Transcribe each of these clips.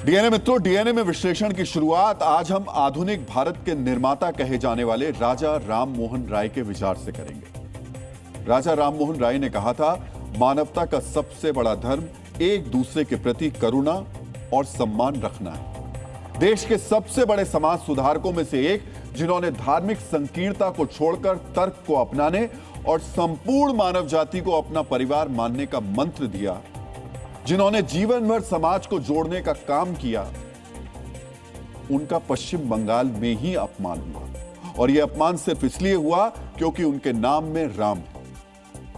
DNA मित्रों, DNA में विश्लेषण की शुरुआत आज हम आधुनिक भारत के निर्माता कहे जाने वाले राजा राम मोहन राय के विचार से करेंगे। राजा राम मोहन राय ने कहा था, मानवता का सबसे बड़ा धर्म एक दूसरे के प्रति करुणा और सम्मान रखना है। देश के सबसे बड़े समाज सुधारकों में से एक, जिन्होंने धार्मिक संकीर्णता को छोड़कर तर्क को अपनाने और संपूर्ण मानव जाति को अपना परिवार मानने का मंत्र दिया, जिन्होंने जीवन भर समाज को जोड़ने का काम किया, उनका पश्चिम बंगाल में ही अपमान हुआ। और यह अपमान सिर्फ इसलिए हुआ क्योंकि उनके नाम में राम है।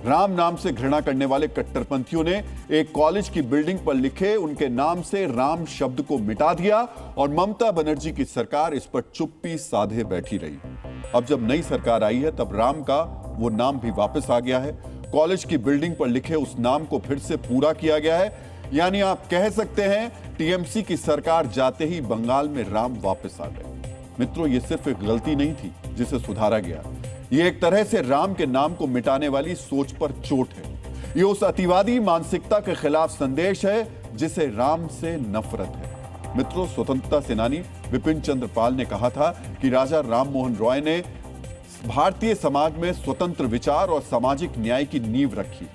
राम नाम से घृणा करने वाले कट्टरपंथियों ने एक कॉलेज की बिल्डिंग पर लिखे उनके नाम से राम शब्द को मिटा दिया और ममता बनर्जी की सरकार इस पर चुप्पी साधे बैठी रही। अब जब नई सरकार आई है, तब राम का वो नाम भी वापस आ गया है। कॉलेज की बिल्डिंग पर लिखे उस नाम को फिर से पूरा किया गया है। यानी आप कह सकते हैं, टीएमसी की सरकार जाते ही बंगाल में राम वापस आ गए। मित्रों, ये सिर्फ एक गलती नहीं थी जिसे सुधारा गया, ये एक तरह से राम के नाम को मिटाने वाली सोच पर चोट है। ये उस अतिवादी मानसिकता के खिलाफ संदेश है जिसे राम से नफरत है। मित्रों, स्वतंत्रता सेनानी विपिन चंद्र पाल ने कहा था कि राजा राम मोहन रॉय ने भारतीय समाज में स्वतंत्र विचार और सामाजिक न्याय की नींव रखी।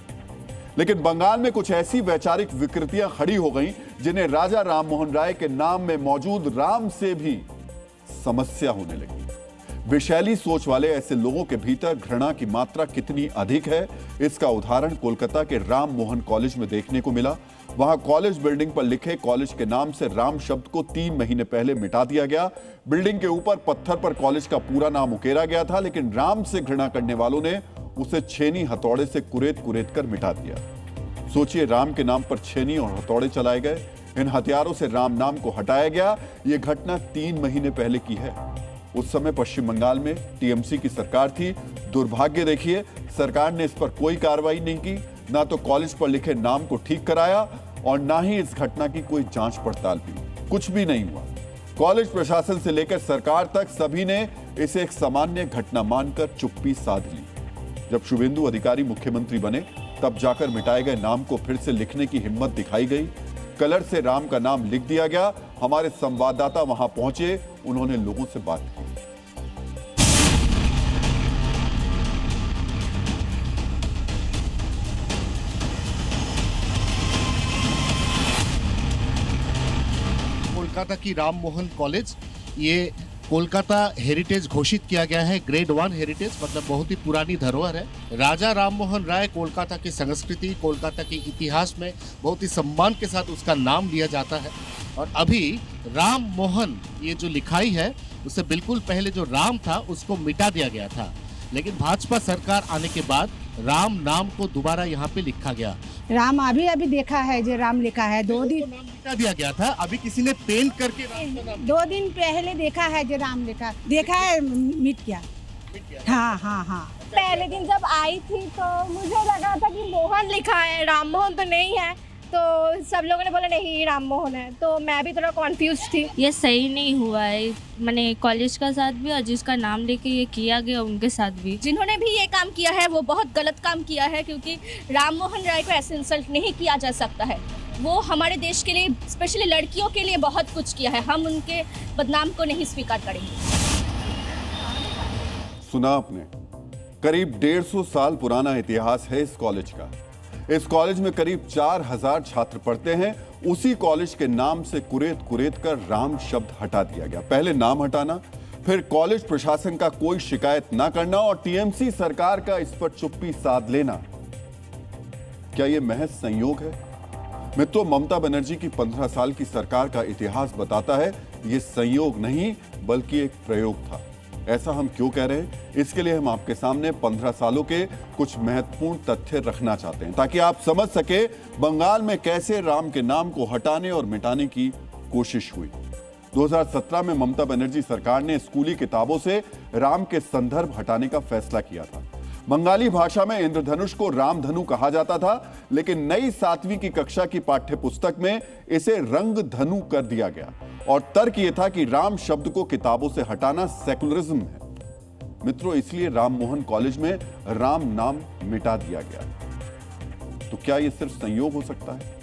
लेकिन बंगाल में कुछ ऐसी वैचारिक विकृतियां खड़ी हो गईं जिन्हें राजा राम मोहन राय के नाम में मौजूद राम से भी समस्या होने लगी। विशैली सोच वाले ऐसे लोगों के भीतर घृणा की मात्रा कितनी अधिक है, इसका उदाहरण कोलकाता के राम मोहन कॉलेज में देखने को मिला। वहां कॉलेज बिल्डिंग पर लिखे कॉलेज के नाम से राम शब्द को 3 महीने पहले मिटा दिया गया। बिल्डिंग के ऊपर पत्थर पर कॉलेज का पूरा नाम उकेरा गया था, लेकिन राम से घृणा करने वालों ने उसे छेनी हथौड़े से कुरेद कुरेद कर मिटा दिया। सोचिए, राम के नाम पर छेनी और हथौड़े चलाए गए, इन हथियारों से राम नाम को हटाया गया। यह घटना 3 महीने पहले की है। उस समय पश्चिम बंगाल में टीएमसी की सरकार थी। दुर्भाग्य देखिए, सरकार ने इस पर कोई कार्रवाई नहीं की, ना तो कॉलेज पर लिखे नाम को ठीक कराया और ना ही इस घटना की कोई जांच पड़ताल भी। कुछ भी नहीं हुआ। कॉलेज प्रशासन से लेकर सरकार तक सभी ने इसे एक सामान्य घटना मानकर चुप्पी साध ली। जब शुभेंदु अधिकारी मुख्यमंत्री बने, तब जाकर मिटाए गए नाम को फिर से लिखने की हिम्मत दिखाई गई। कलर से राम का नाम लिख दिया गया। हमारे संवाददाता वहां पहुंचे, उन्होंने लोगों से बात की। कोलकाता की राम मोहन कॉलेज, ये कोलकाता हेरिटेज घोषित किया गया है, ग्रेड 1 हेरिटेज, मतलब बहुत ही पुरानी धरोहर है। राजा राम मोहन राय, कोलकाता की संस्कृति, कोलकाता के इतिहास में बहुत ही सम्मान के साथ उसका नाम लिया जाता है। और अभी राम मोहन, ये जो लिखाई है, उससे बिल्कुल पहले जो राम था उसको मिटा दिया गया था, लेकिन भाजपा सरकार आने के बाद राम नाम को दोबारा यहाँ पे लिखा गया। राम अभी देखा है जो राम लिखा है, 2 दिन नाम मिटा दिया गया था, अभी किसी ने पेंट करके राम का नाम 2 दिन पहले देखा है जो राम लिखा, देखा है मिट गया। हाँ। पहले दिन जब आई थी तो मुझे लगा था कि मोहन लिखा है, राम मोहन तो नहीं है, तो सब लोगों ने बोला नहीं राम मोहन है, तो मैं भी थोड़ा कॉन्फ्यूज थी। ये सही नहीं हुआ है, मैंने कॉलेज का साथ भी और जिसका नाम लेके ये किया गया उनके साथ भी। जिन्होंने भी ये काम किया है वो बहुत गलत काम किया है, क्योंकि राम मोहन राय को ऐसे इंसल्ट नहीं किया जा सकता है। वो हमारे देश के लिए, स्पेशली लड़कियों के लिए बहुत कुछ किया है। हम उनके बदनाम को नहीं स्वीकार करेंगे। सुना आपने, करीब 150 साल पुराना इतिहास है इस कॉलेज का। इस कॉलेज में करीब 4000 छात्र पढ़ते हैं। उसी कॉलेज के नाम से कुरेद कुरेद कर राम शब्द हटा दिया गया। पहले नाम हटाना, फिर कॉलेज प्रशासन का कोई शिकायत ना करना और टीएमसी सरकार का इस पर चुप्पी साध लेना। क्या यह महज संयोग है? मित्रों, ममता बनर्जी की 15 साल की सरकार का इतिहास बताता है यह संयोग नहीं बल्कि एक प्रयोग था। ऐसा हम क्यों कह रहे हैं? इसके लिए हम आपके सामने 15 सालों के कुछ महत्वपूर्ण तथ्य रखना चाहते हैं, ताकि आप समझ सके बंगाल में कैसे राम के नाम को हटाने और मिटाने की कोशिश हुई। 2017 में ममता बनर्जी सरकार ने स्कूली किताबों से राम के संदर्भ हटाने का फैसला किया था। बंगाली भाषा में इंद्रधनुष को रामधनु कहा जाता था, लेकिन नई 7वीं की कक्षा की पाठ्य पुस्तक में इसे रंग धनु कर दिया गया और तर्क यह था कि राम शब्द को किताबों से हटाना सेकुलरिज्म है। मित्रों, इसलिए राम मोहन कॉलेज में राम नाम मिटा दिया गया। तो क्या यह सिर्फ संयोग हो सकता है?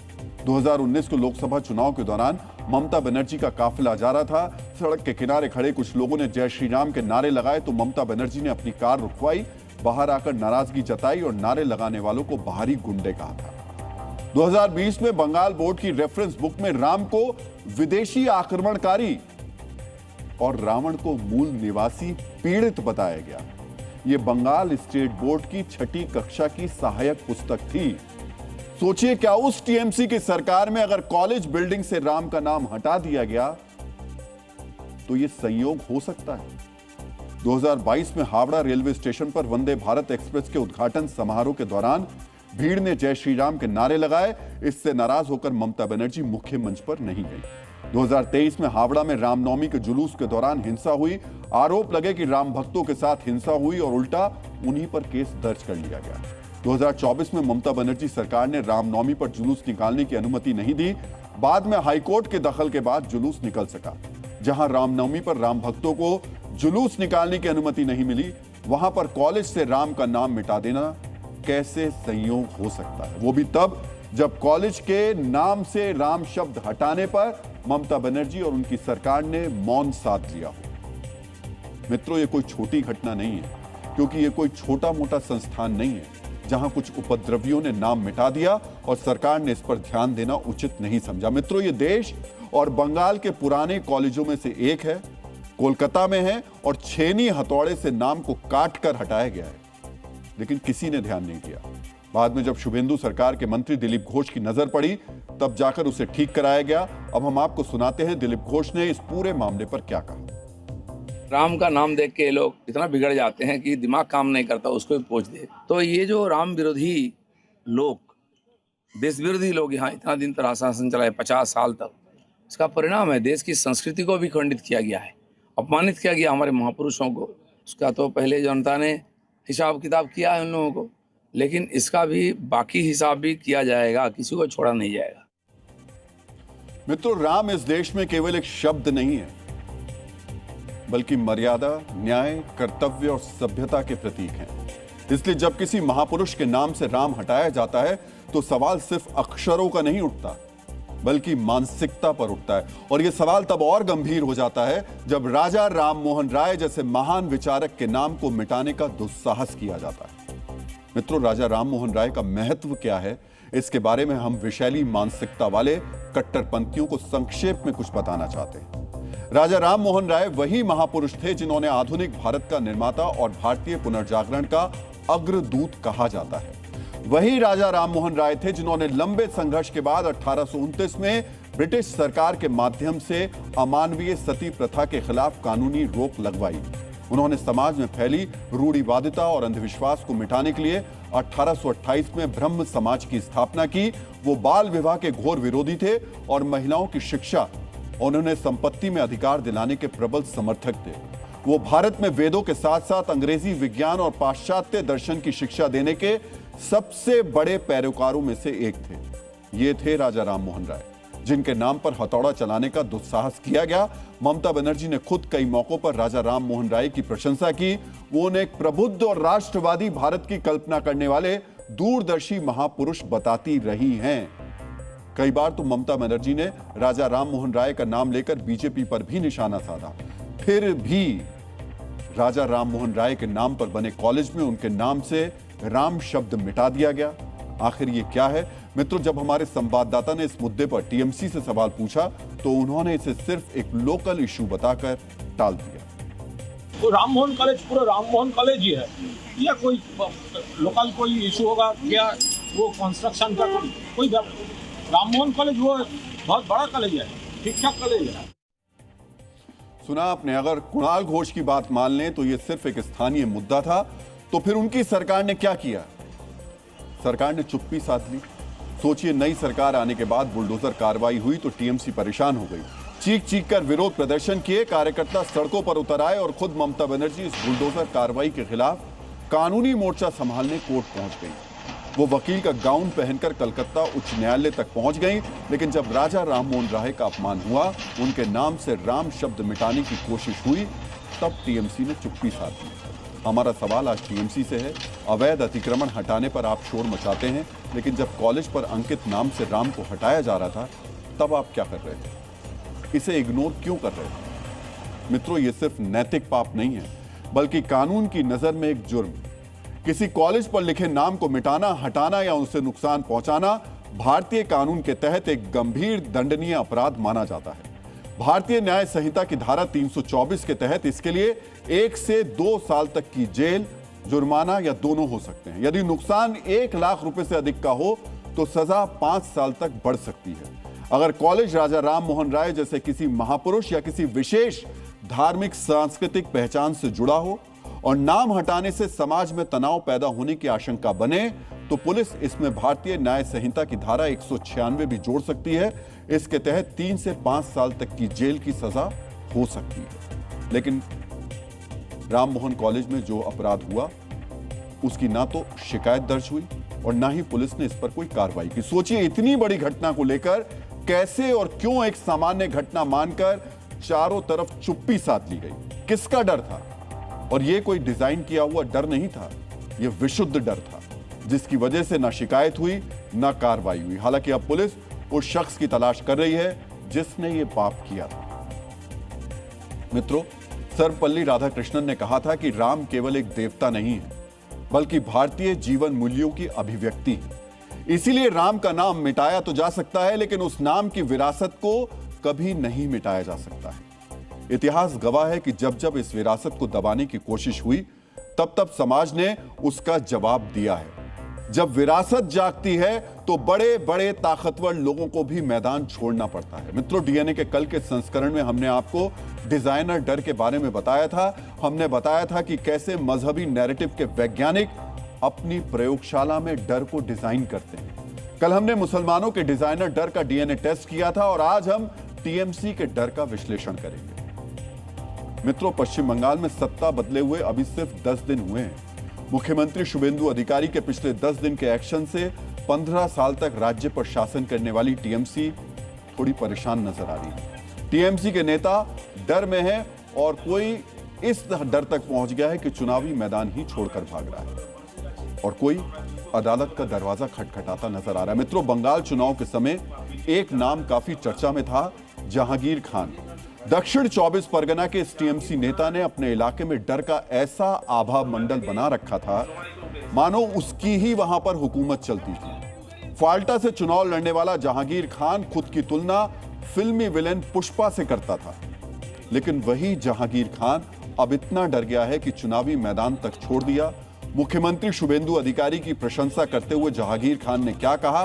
2019 के लोकसभा चुनाव के दौरान ममता बनर्जी का काफिला जा रहा था। सड़क के किनारे खड़े कुछ लोगों ने जय श्री राम के नारे लगाए तो ममता बनर्जी ने अपनी कार रुकवाई, बाहर आकर नाराजगी जताई और नारे लगाने वालों को बाहरी गुंडे कहा था। 2020 में बंगाल बोर्ड की रेफरेंस बुक में राम को विदेशी आक्रमणकारी और रावण को मूल निवासी पीड़ित बताया गया। यह बंगाल स्टेट बोर्ड की 6ठी कक्षा की सहायक पुस्तक थी। सोचिए, क्या उस टीएमसी की सरकार में अगर कॉलेज बिल्डिंग से राम का नाम हटा दिया गया तो यह संयोग हो सकता है। 2022 में हावड़ा रेलवे स्टेशन पर वंदे भारत एक्सप्रेस के उद्घाटन समारोह के दौरान भीड़ ने जय श्री राम के नारे लगाए। इससे नाराज होकर ममता बनर्जी मुख्य मंच पर नहीं गई। 2023 में हावड़ा में रामनवमी के जुलूस के दौरान हिंसा हुई। आरोप लगे कि राम भक्तों के साथ हिंसा हुई और उल्टा उन्हीं पर केस दर्ज कर लिया गया। 2024 में ममता बनर्जी सरकार ने रामनवमी पर जुलूस निकालने की अनुमति नहीं दी। बाद में हाईकोर्ट के दखल के बाद जुलूस निकल सका। जहां रामनवमी पर राम भक्तों को जुलूस निकालने की अनुमति नहीं मिली, वहां पर कॉलेज से राम का नाम मिटा देना कैसे संयोग हो सकता है, वो भी तब जब कॉलेज के नाम से राम शब्द हटाने पर ममता बनर्जी और उनकी सरकार ने मौन साध लिया हो। मित्रों, ये कोई छोटी घटना नहीं है, क्योंकि ये कोई छोटा मोटा संस्थान नहीं है जहां कुछ उपद्रवियों ने नाम मिटा दिया और सरकार ने इस पर ध्यान देना उचित नहीं समझा। मित्रों, ये देश और बंगाल के पुराने कॉलेजों में से एक है, कोलकाता में है और छेनी हथौड़े से नाम को काट कर हटाया गया है, लेकिन किसी ने ध्यान नहीं दिया। बाद में जब शुभेंदु सरकार के मंत्री दिलीप घोष की नजर पड़ी, तब जाकर उसे ठीक कराया गया। अब हम आपको सुनाते हैं दिलीप घोष ने इस पूरे मामले पर क्या कहा। राम का नाम देख के लोग इतना बिगड़ जाते हैं कि दिमाग काम नहीं करता, उसको भी पूछ दे। तो ये जो राम विरोधी लोग, देश विरोधी लोग यहाँ इतना दिन तक शासन चलाए 50 साल तक, इसका परिणाम है देश की संस्कृति को भी खंडित किया गया है, अपमानित किया गया हमारे महापुरुषों को। उसका तो पहले जनता ने हिसाब किताब किया है उन लोगों को, लेकिन इसका भी बाकी हिसाब भी किया जाएगा, किसी को छोड़ा नहीं जाएगा। मित्रों, राम इस देश में केवल एक शब्द नहीं है, बल्कि मर्यादा, न्याय, कर्तव्य और सभ्यता के प्रतीक हैं। इसलिए जब किसी महापुरुष के नाम से राम हटाया जाता है तो सवाल सिर्फ अक्षरों का नहीं उठता, बल्कि मानसिकता पर उठता है। और यह सवाल तब और गंभीर हो जाता है जब राजा राम मोहन राय जैसे महान विचारक के नाम को मिटाने का दुस्साहस किया जाता है। मित्रों, राजा राम मोहन राय का महत्व क्या है, इसके बारे में हम विषैली मानसिकता वाले कट्टरपंथियों को संक्षेप में कुछ बताना चाहते हैं। राजा राम मोहन राय वही महापुरुष थे जिन्होंने आधुनिक भारत का निर्माता और भारतीय पुनर्जागरण का अग्रदूत कहा जाता है। वही राजा राम मोहन राय थे जिन्होंने लंबे संघर्ष के बाद 1829 में ब्रिटिश सरकार के माध्यम से अमानवीय सती प्रथा के खिलाफ कानूनी रोक लगवाई। उन्होंने समाज में फैली रूढ़िवादिता और अंधविश्वास को मिटाने के लिए 1828 में ब्रह्म समाज की स्थापना की। वो बाल विवाह के घोर विरोधी थे और महिलाओं की शिक्षा, उन्होंने संपत्ति में अधिकार दिलाने के प्रबल समर्थक थे। वो भारत में वेदों के साथ साथ अंग्रेजी विज्ञान और पाश्चात्य दर्शन की शिक्षा देने के सबसे बड़े पैरोकारों में से एक थे। ये थे राजा राम मोहन राय, जिनके नाम पर हथौड़ा चलाने का दुस्साहस किया गया। ममता बनर्जी ने खुद कई मौकों पर राजा राम मोहन राय की प्रशंसा की। वो उन्हें एक प्रबुद्ध और राष्ट्रवादी भारत की कल्पना करने वाले दूरदर्शी महापुरुष बताती रही हैं। कई बार तो ममता बनर्जी ने राजा राम मोहन राय का नाम लेकर बीजेपी पर भी निशाना साधा। फिर भी राजा राम मोहन राय के नाम पर बने कॉलेज में उनके नाम से राम शब्द मिटा दिया गया। आखिर ये क्या है? मित्रों, जब हमारे संवाददाता ने इस मुद्दे पर टीएमसी से सवाल पूछा तो उन्होंने इसे सिर्फ एक लोकल इशू बताकर टाल दिया। तो राम मोहन कॉलेज पूरा राम मोहन कॉलेज ही है या कोई लोकल कोई इशू होगा क्या? वो कंस्ट्रक्शन का कोई राम मोहन कॉलेज वो बहुत बड़ा कॉलेज है, ठीक ठाक कॉलेज है। सुना आपने, अगर कुणाल घोष की बात मान लें तो यह सिर्फ एक स्थानीय मुद्दा था, तो फिर उनकी सरकार ने क्या किया? सरकार ने चुप्पी साध ली। सोचिए, नई सरकार आने के बाद बुलडोजर कार्रवाई हुई तो टीएमसी परेशान हो गई। चीख चीख कर विरोध प्रदर्शन किए, कार्यकर्ता सड़कों पर उतर आए और खुद ममता बनर्जी इस बुलडोजर कार्रवाई के खिलाफ कानूनी मोर्चा संभालने कोर्ट पहुंच गई। वो वकील का गाउन पहनकर कलकत्ता उच्च न्यायालय तक पहुंच गई। लेकिन जब राजा राम मोहन राय का अपमान हुआ, उनके नाम से राम शब्द मिटाने की कोशिश हुई, तब टीएमसी ने चुप्पी साध ली। हमारा सवाल आज टीएमसी से है, अवैध अतिक्रमण हटाने पर आप शोर मचाते हैं, लेकिन जब कॉलेज पर अंकित नाम से राम को हटाया जा रहा था, तब आप क्या कर रहे थे? इसे इग्नोर क्यों कर रहे थे? मित्रों, ये सिर्फ नैतिक पाप नहीं है, बल्कि कानून की नजर में एक जुर्म। किसी कॉलेज पर लिखे नाम को मिटाना, हटाना या उनसे नुकसान पहुंचाना भारतीय कानून के तहत एक गंभीर दंडनीय अपराध माना जाता है। भारतीय न्याय संहिता की धारा 324 के तहत इसके लिए 1 से 2 साल तक की जेल, जुर्माना या दोनों हो सकते हैं। यदि नुकसान 1 लाख रुपए से अधिक का हो तो सजा 5 साल तक बढ़ सकती है। अगर कॉलेज राजा राम मोहन राय जैसे किसी महापुरुष या किसी विशेष धार्मिक सांस्कृतिक पहचान से जुड़ा हो और नाम हटाने से समाज में तनाव पैदा होने की आशंका बने तो पुलिस इसमें भारतीय न्याय संहिता की धारा 196 भी जोड़ सकती है। इसके तहत 3 से 5 साल तक की जेल की सजा हो सकती है। लेकिन राम मोहन कॉलेज में जो अपराध हुआ उसकी ना तो शिकायत दर्ज हुई और ना ही पुलिस ने इस पर कोई कार्रवाई की। सोचिए, इतनी बड़ी घटना को लेकर कैसे और क्यों एक सामान्य घटना मानकर चारों तरफ चुप्पी साध ली गई। किसका डर था? और यह कोई डिजाइन किया हुआ डर नहीं था, यह विशुद्ध डर था जिसकी वजह से ना शिकायत हुई ना कार्रवाई हुई। हालांकि अब पुलिस उस शख्स की तलाश कर रही है जिसने यह पाप किया था। मित्रों, सर्वपल्ली राधाकृष्णन ने कहा था कि राम केवल एक देवता नहीं है बल्कि भारतीय जीवन मूल्यों की अभिव्यक्ति है। इसीलिए राम का नाम मिटाया तो जा सकता है, लेकिन उस नाम की विरासत को कभी नहीं मिटाया जा सकता है। इतिहास गवाह है कि जब जब इस विरासत को दबाने की कोशिश हुई तब तब समाज ने उसका जवाब दिया है। जब विरासत जागती है तो बड़े बड़े ताकतवर लोगों को भी मैदान छोड़ना पड़ता है। मित्रों, डीएनए के कल के संस्करण में हमने आपको डिजाइनर डर के बारे में बताया था। हमने बताया था कि कैसे मजहबी नैरेटिव के वैज्ञानिक अपनी प्रयोगशाला में डर को डिजाइन करते हैं। कल हमने मुसलमानों के डिजाइनर डर का डीएनए टेस्ट किया था और आज हम टीएमसी के डर का विश्लेषण करेंगे। मित्रों, पश्चिम बंगाल में सत्ता बदले हुए अभी सिर्फ 10 दिन हुए हैं। मुख्यमंत्री शुभेंदु अधिकारी के पिछले 10 दिन के एक्शन से 15 साल तक राज्य पर शासन करने वाली टीएमसी थोड़ी परेशान नजर आ रही है। टीएमसी के नेता डर में हैं और कोई इस डर तक पहुंच गया है कि चुनावी मैदान ही छोड़कर भाग रहा है और कोई अदालत का दरवाजा खटखटाता नजर आ रहा है। मित्रों, बंगाल चुनाव के समय एक नाम काफी चर्चा में था, जहांगीर खान। दक्षिण 24 परगना के इस टीएमसी नेता ने अपने इलाके में डर का ऐसा आभा मंडल बना रखा था मानो उसकी ही वहां पर हुकूमत चलती थी। फाल्टा से चुनाव लड़ने वाला जहांगीर खान खुद की तुलना फिल्मी विलेन पुष्पा से करता था, लेकिन वही जहांगीर खान अब इतना डर गया है कि चुनावी मैदान तक छोड़ दिया। मुख्यमंत्री शुभेंदु अधिकारी की प्रशंसा करते हुए जहांगीर खान ने क्या कहा,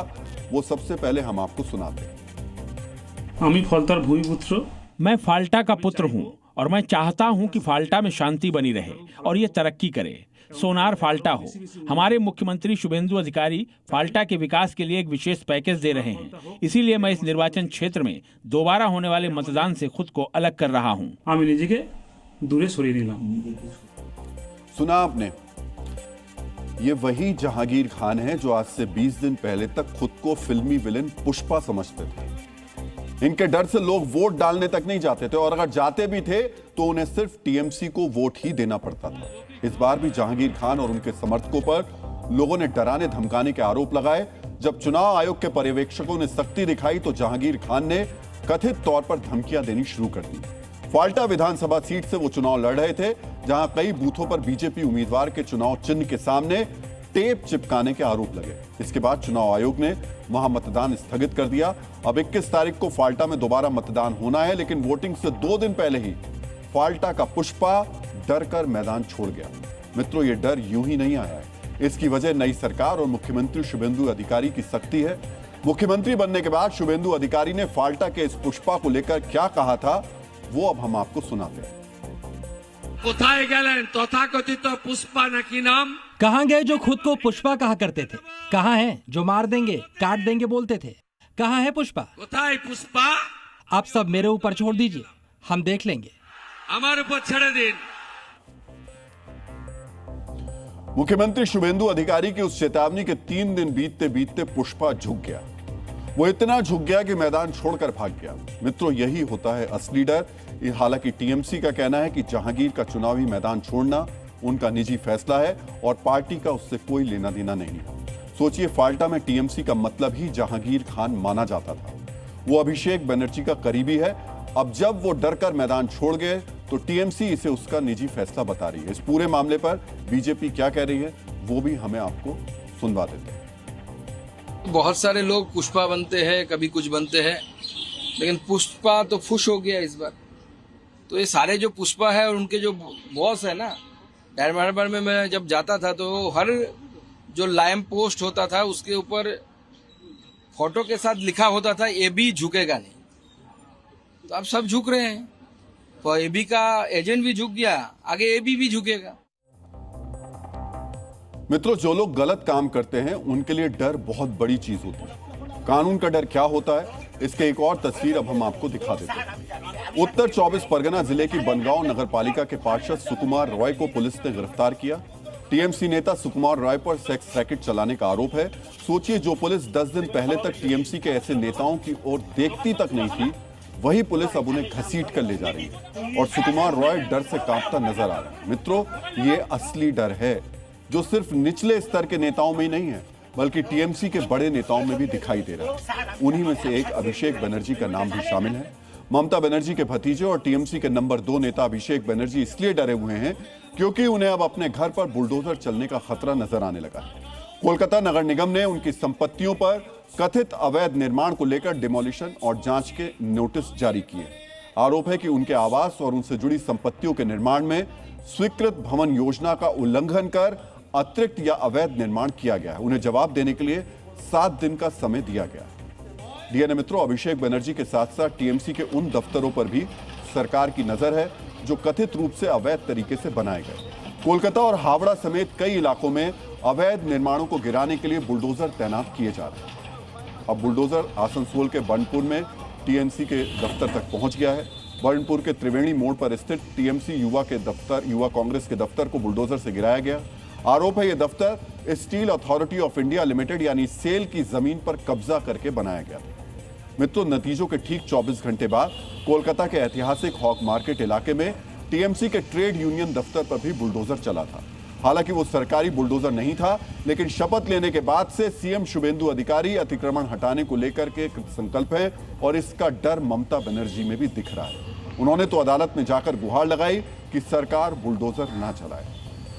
वो सबसे पहले हम आपको सुनाते हैं। आमी फलतार भूमिपुत्र, मैं फाल्टा का पुत्र हूं और मैं चाहता हूं कि फाल्टा में शांति बनी रहे और ये तरक्की करे, सोनार फाल्टा हो। हमारे मुख्यमंत्री शुभेंदु अधिकारी फाल्टा के विकास के लिए एक विशेष पैकेज दे रहे हैं, इसीलिए मैं इस निर्वाचन क्षेत्र में दोबारा होने वाले मतदान से खुद को अलग कर रहा हूं। सुना आपने, ये वही जहांगीर खान है जो आज से 20 दिन पहले तक खुद को फिल्मी विलेन पुष्पा समझते थे। इनके डर से लोग वोट डालने तक नहीं जाते थे और अगर जाते भी थे तो उन्हें सिर्फ टीएमसी को वोट ही देना पड़ता था। इस बार भी जहांगीर खान और उनके समर्थकों पर लोगों ने डराने धमकाने के आरोप लगाए। जब चुनाव आयोग के पर्यवेक्षकों ने सख्ती दिखाई तो जहांगीर खान ने कथित तौर पर धमकियां देनी शुरू कर दी। फाल्टा विधानसभा सीट से वो चुनाव लड़ रहे थे, जहां कई बूथों पर बीजेपी उम्मीदवार के चुनाव चिन्ह के सामने टेप चिपकाने के आरोप लगे। इसके बाद चुनाव आयोग ने वहां मतदान स्थगित कर दिया। अब 21 तारीख को फाल्टा में दोबारा मतदान होना है, लेकिन वोटिंग से 2 दिन पहले ही फाल्टा का पुष्पा डर कर मैदान छोड़ गया। मित्रों, ये डर यूं ही नहीं आया है। इसकी वजह नई सरकार और मुख्यमंत्री शुभेंदु अधिकारी की सख्ती है। मुख्यमंत्री बनने के बाद शुभेंदु अधिकारी ने फाल्टा के इस पुष्पा को लेकर क्या कहा था, वो अब हम आपको सुनाते हैं। कोथाय गेलेन तथाकथित पुष्पा नाकी नाम, कहाँ गए जो खुद को पुष्पा कहा करते थे? कहाँ हैं जो मार देंगे काट देंगे बोलते थे? कहाँ है पुष्पा? कोथाय पुष्पा? आप सब मेरे ऊपर छोड़ दीजिए, हम देख लेंगे। हमारे ऊपर छड़े दिन। मुख्यमंत्री शुभेंदु अधिकारी की उस चेतावनी के 3 दिन बीतते बीतते पुष्पा झुक गया। वो इतना झुक गया कि मैदान छोड़कर भाग गया। मित्रों, यही होता है असली डर। हालांकि टीएमसी का कहना है कि जहांगीर का चुनावी मैदान छोड़ना उनका निजी फैसला है और पार्टी का उससे कोई लेना देना नहीं है। सोचिए, फाल्टा में टीएमसी का मतलब ही जहांगीर खान माना जाता था। वो अभिषेक बनर्जी का करीबी है। अब जब वो डर कर मैदान छोड़ गए तो टीएमसी इसे उसका निजी फैसला बता रही है। इस पूरे मामले पर बीजेपी क्या कह रही है वो भी हमें आपको सुनवा देते हैं। बहुत सारे लोग पुष्पा बनते हैं, कभी कुछ बनते हैं, लेकिन पुष्पा तो फुश हो गया इस बार। तो ये सारे जो पुष्पा है और उनके जो बॉस है ना, डायमंड में मैं जब जाता था तो हर जो लैंप पोस्ट होता था उसके ऊपर फोटो के साथ लिखा होता था एबी झुकेगा नहीं। तो अब सब झुक रहे हैं, तो एबी का एजेंट भी झुक गया, आगे एबी भी झुकेगा। मित्रों, जो लोग गलत काम करते हैं उनके लिए डर बहुत बड़ी चीज होती है। कानून का डर क्या होता है, इसके एक और तस्वीर अब हम आपको दिखा देते हैं। उत्तर 24 परगना जिले की बनगांव नगर पालिका के पार्षद सुकुमार रॉय को पुलिस ने गिरफ्तार किया। टीएमसी नेता सुकुमार रॉय पर सेक्स रैकेट चलाने का आरोप है। सोचिए, जो पुलिस 10 दिन पहले तक टीएमसी के ऐसे नेताओं की ओर देखती तक नहीं थी, वही पुलिस अब उन्हें घसीट कर ले जा रही है और सुकुमार रॉय डर से कांपता नजर आ रहा है। मित्रों, ये असली डर है जो सिर्फ निचले स्तर के नेताओं में ही नहीं है बल्कि टीएमसी के बड़े नेताओं में भी दिखाई दे रहा है। उन्हीं में से एक अभिषेक बनर्जी का नाम भी शामिल है। ममता बनर्जी के भतीजे और टीएमसी के नंबर 2 नेता अभिषेक बनर्जी इसलिए डरे हुए हैं क्योंकि उन्हें अब अपने घर पर बुलडोजर चलने का खतरा नजर आने लगा है। कोलकाता नगर निगम ने उनकी संपत्तियों पर कथित अवैध निर्माण को लेकर डिमोलिशन और जांच के नोटिस जारी किए। आरोप है कि उनके आवास और उनसे जुड़ी संपत्तियों के निर्माण में स्वीकृत भवन योजना का उल्लंघन कर अतिरिक्त या अवैध निर्माण किया गया है। उन्हें जवाब देने के लिए 7 दिन का समय दिया गया। डीएनए मित्रों, अभिषेक बनर्जी के साथ साथ टीएमसी के उन दफ्तरों पर भी सरकार की नजर है जो कथित रूप से अवैध तरीके से बनाए गए। कोलकाता और हावड़ा समेत कई इलाकों में अवैध निर्माणों को गिराने के लिए बुलडोजर तैनात किए जा रहे हैं। अब बुलडोजर आसनसोल के बर्नपुर में टीएमसी के दफ्तर तक पहुंच गया है। बर्नपुर के त्रिवेणी मोड़ पर स्थित टीएमसी युवा कांग्रेस के दफ्तर को बुलडोजर से गिराया गया। आरोप है यह दफ्तर steel authority of India limited यानी सेल की जमीन पर कब्जा करके बनाया गया। मित्रों, नतीजों के ठीक 24 घंटे बाद कोलकाता के ऐतिहासिक हॉक मार्केट इलाके में टीएमसी के ट्रेड यूनियन दफ्तर पर भी बुलडोजर चला था। हालांकि वो सरकारी बुलडोजर नहीं था, लेकिन शपथ लेने के बाद से सीएम शुभेंदु अधिकारी अतिक्रमण हटाने को लेकर के संकल्प है और इसका डर ममता बनर्जी में भी दिख रहा है। उन्होंने तो अदालत में जाकर गुहार लगाई कि सरकार बुलडोजर ना चलाए।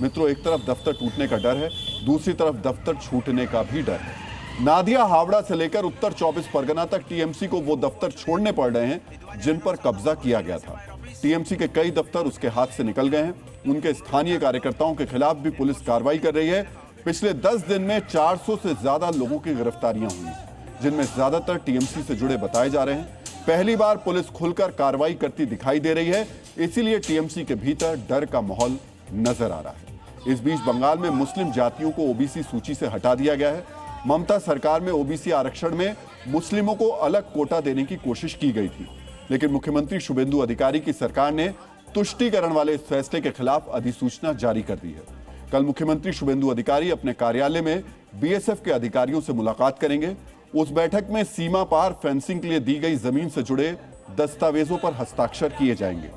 मित्रों, एक तरफ दफ्तर टूटने का डर है, दूसरी तरफ दफ्तर छूटने का भी डर है। नादिया हावड़ा से लेकर उत्तर 24 परगना तक टीएमसी को वो दफ्तर छोड़ने पड़ रहे हैं जिन पर कब्जा किया गया था। टीएमसी के कई दफ्तर उसके हाथ से निकल गए हैं। उनके स्थानीय कार्यकर्ताओं के खिलाफ भी पुलिस कार्रवाई कर रही है। पिछले 10 दिन में 400 से ज्यादा लोगों की गिरफ्तारियां हुई, जिनमें ज्यादातर टीएमसी से जुड़े बताए जा रहे हैं। पहली बार पुलिस खुलकर कार्रवाई करती दिखाई दे रही है, इसीलिए टीएमसी के भीतर डर का माहौल नजर आ रहा है। इस बीच बंगाल में मुस्लिम जातियों को ओबीसी सूची से हटा दिया गया है। ममता सरकार में ओबीसी आरक्षण में मुस्लिमों को अलग कोटा देने की कोशिश की गई थी, लेकिन मुख्यमंत्री शुभेंदु अधिकारी की सरकार ने तुष्टीकरण वाले इस फैसले के खिलाफ अधिसूचना जारी कर दी है। कल मुख्यमंत्री शुभेंदु अधिकारी अपने कार्यालय में बीएसएफ के अधिकारियों से मुलाकात करेंगे। उस बैठक में सीमा पार फेंसिंग के लिए दी गई जमीन से जुड़े दस्तावेजों पर हस्ताक्षर किए जाएंगे।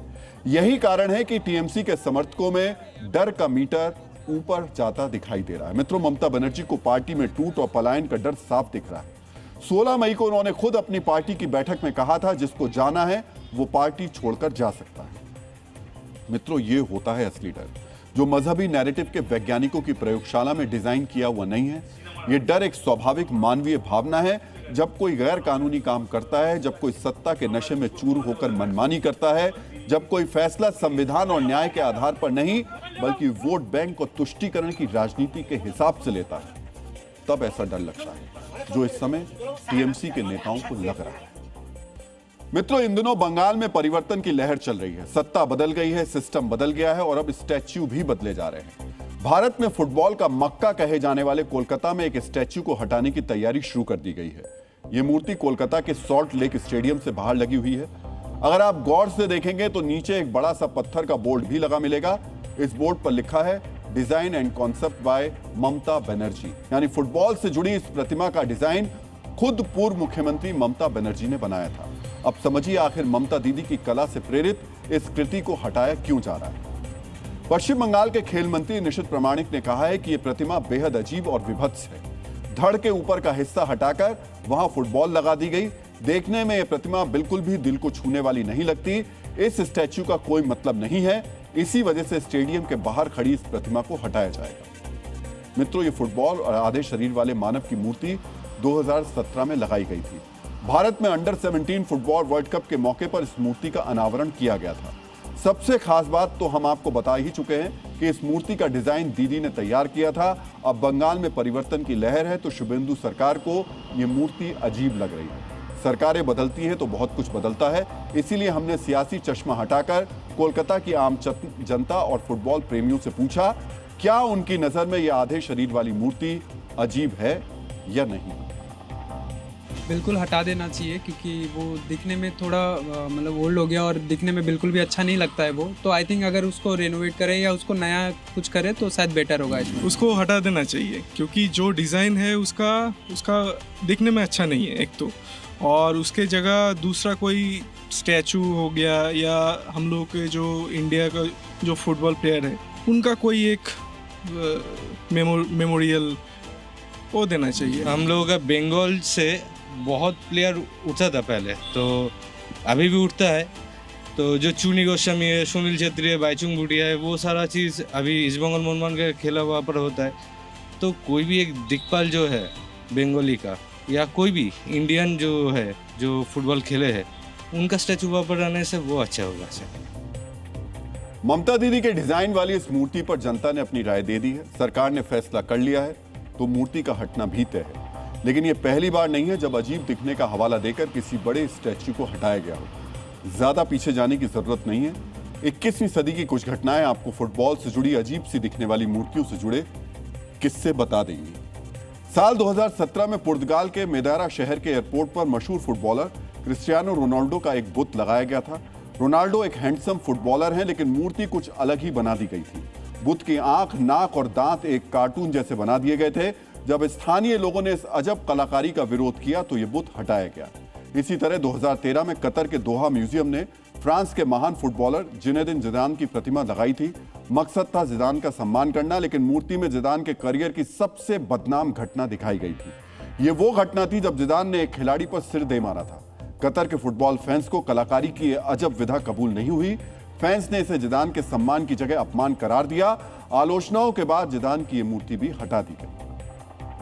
यही कारण है कि टीएमसी के समर्थकों में डर का मीटर ऊपर जाता दिखाई दे रहा है। मित्रों, ममता बनर्जी को पार्टी में टूट और पलायन का डर साफ दिख रहा है। 16 मई को उन्होंने खुद अपनी पार्टी की बैठक में कहा था, जिसको जाना है वो पार्टी छोड़कर जा सकता है। मित्रों, ये होता है असली डर, जो मजहबी नैरेटिव के वैज्ञानिकों की प्रयोगशाला में डिजाइन किया हुआ नहीं है। ये डर एक स्वाभाविक मानवीय भावना है। जब कोई गैर कानूनी काम करता है, जब कोई सत्ता के नशे में चूर होकर मनमानी करता है, जब कोई फैसला संविधान और न्याय के आधार पर नहीं बल्कि वोट बैंक और तुष्टीकरण की राजनीति के हिसाब से लेता है, तब ऐसा डर लगता है, जो इस समय टीएमसी के नेताओं को लग रहा है। मित्रों, इन दिनों बंगाल में परिवर्तन की लहर चल रही है। सत्ता बदल गई है, सिस्टम बदल गया है और अब स्टैच्यू भी बदले जा रहे हैं। भारत में फुटबॉल का मक्का कहे जाने वाले कोलकाता में एक स्टैच्यू को हटाने की तैयारी शुरू कर दी गई है। यह मूर्ति कोलकाता के सॉल्ट लेक स्टेडियम से बाहर लगी हुई है। अगर आप गौर से देखेंगे तो नीचे एक बड़ा सा पत्थर का बोर्ड भी लगा मिलेगा। इस बोर्ड पर लिखा है design and concept bye Mamata Banerjee, यानी फुटबॉल से जुड़ी इस प्रतिमा का डिजाइन खुद पूर्व मुख्यमंत्री ममता बनर्जी ने बनाया था। अब समझिए आखिर ममता दीदी की कला से प्रेरित इस कृति को हटाया क्यों जा रहा है। पश्चिम बंगाल के खेल मंत्री निशित प्रामाणिक ने कहा है कि यह प्रतिमा बेहद अजीब और विभत्स है। धड़ के ऊपर का हिस्सा हटाकर वहां फुटबॉल लगा दी गई। देखने में यह प्रतिमा बिल्कुल भी दिल को छूने वाली नहीं लगती। इस स्टैच्यू का कोई मतलब नहीं है, इसी वजह से स्टेडियम के बाहर खड़ी इस प्रतिमा को हटाया जाएगा। मित्रों, ये फुटबॉल और आधे शरीर वाले मानव की मूर्ति 2017 में लगाई गई थी। भारत में अंडर 17 फुटबॉल वर्ल्ड कप के मौके पर इस मूर्ति का अनावरण किया गया था। सबसे खास बात तो हम आपको बता ही चुके हैं कि इस मूर्ति का डिजाइन दीदी ने तैयार किया था। अब बंगाल में परिवर्तन की लहर है तो शुभेंदु सरकार को यह मूर्ति अजीब लग रही है। सरकारें बदलती हैं तो बहुत कुछ बदलता है, इसीलिए हमने सियासी चश्मा हटाकर कोलकाता की आम जनता और फुटबॉल प्रेमियों से पूछा, क्या उनकी नजर में यह आधे शरीर वाली मूर्ति अजीब है या नहीं। बिल्कुल हटा देना चाहिए, क्योंकि वो दिखने में थोड़ा मतलब ओल्ड हो गया और दिखने में बिल्कुल भी अच्छा नहीं लगता है वो। तो आई थिंक अगर उसको रेनोवेट करें या उसको नया कुछ करें तो शायद बेटर होगा इसमें। उसको हटा देना चाहिए, क्योंकि जो डिज़ाइन है उसका दिखने में अच्छा नहीं है एक तो, और उसके जगह दूसरा कोई स्टैचू हो गया या हम लोग के जो इंडिया का जो फुटबॉल प्लेयर है उनका कोई एक मेमोरियल वो देना चाहिए। हम लोगों का बंगाल से बहुत प्लेयर उठा था पहले, तो अभी भी उठता है। तो जो चुनी गोस्वामी है, सुनील छेत्री है, बाईचुंग भूटिया है, वो सारा चीज़ अभी ईस्ट बंगाल मोहनबागान का खेला वहाँ पर होता है। तो कोई भी एक दिक्पाल जो है बंगाली का या कोई भी इंडियन जो है जो फुटबॉल खेले है, उनका स्टैचू वहाँ पर रहने से वो अच्छा होगा। ममता दीदी के डिजाइन वाली इस मूर्ति पर जनता ने अपनी राय दे दी है। सरकार ने फैसला कर लिया है तो मूर्ति का हटना भी तय है। लेकिन यह पहली बार नहीं है जब अजीब दिखने का हवाला देकर किसी बड़े स्टैच्यू को हटाया गया हो। ज्यादा पीछे जाने की जरूरत नहीं है। 21वीं सदी की कुछ घटनाएं आपको फुटबॉल से जुड़ी अजीब सी दिखने वाली मूर्तियों से जुड़े किस्से बता देंगी। साल 2017 में पुर्तगाल के मेदेरा शहर के एयरपोर्ट पर मशहूर फुटबॉलर क्रिस्टियानो रोनाल्डो का एक बुत लगाया गया था। रोनाल्डो एक हैंडसम फुटबॉलर हैं, लेकिन मूर्ति कुछ अलग ही बना दी गई थी। बुत की आंख, नाक और दांत एक कार्टून जैसे बना दिए गए थे। जब स्थानीय लोगों ने इस अजब कलाकारी का विरोध किया तो यह बुत हटाया गया। इसी तरह 2013 में कतर के दोहा म्यूजियम ने फ्रांस के महान फुटबॉलर जिनेदिन जिदान की प्रतिमा लगाई थी। मकसद था जिदान का सम्मान करना, लेकिन मूर्ति में जिदान के करियर की सबसे बदनाम घटना दिखाई गई थी। यह वो घटना थी जब जिदान ने एक खिलाड़ी पर सिर दे मारा था। कतर के फुटबॉल फैंस को कलाकारी की यह अजब विधा कबूल नहीं हुई। फैंस ने इसे जिदान के सम्मान की जगह अपमान करार दिया। आलोचनाओं के बाद जिदान की यह मूर्ति भी हटा दी गई।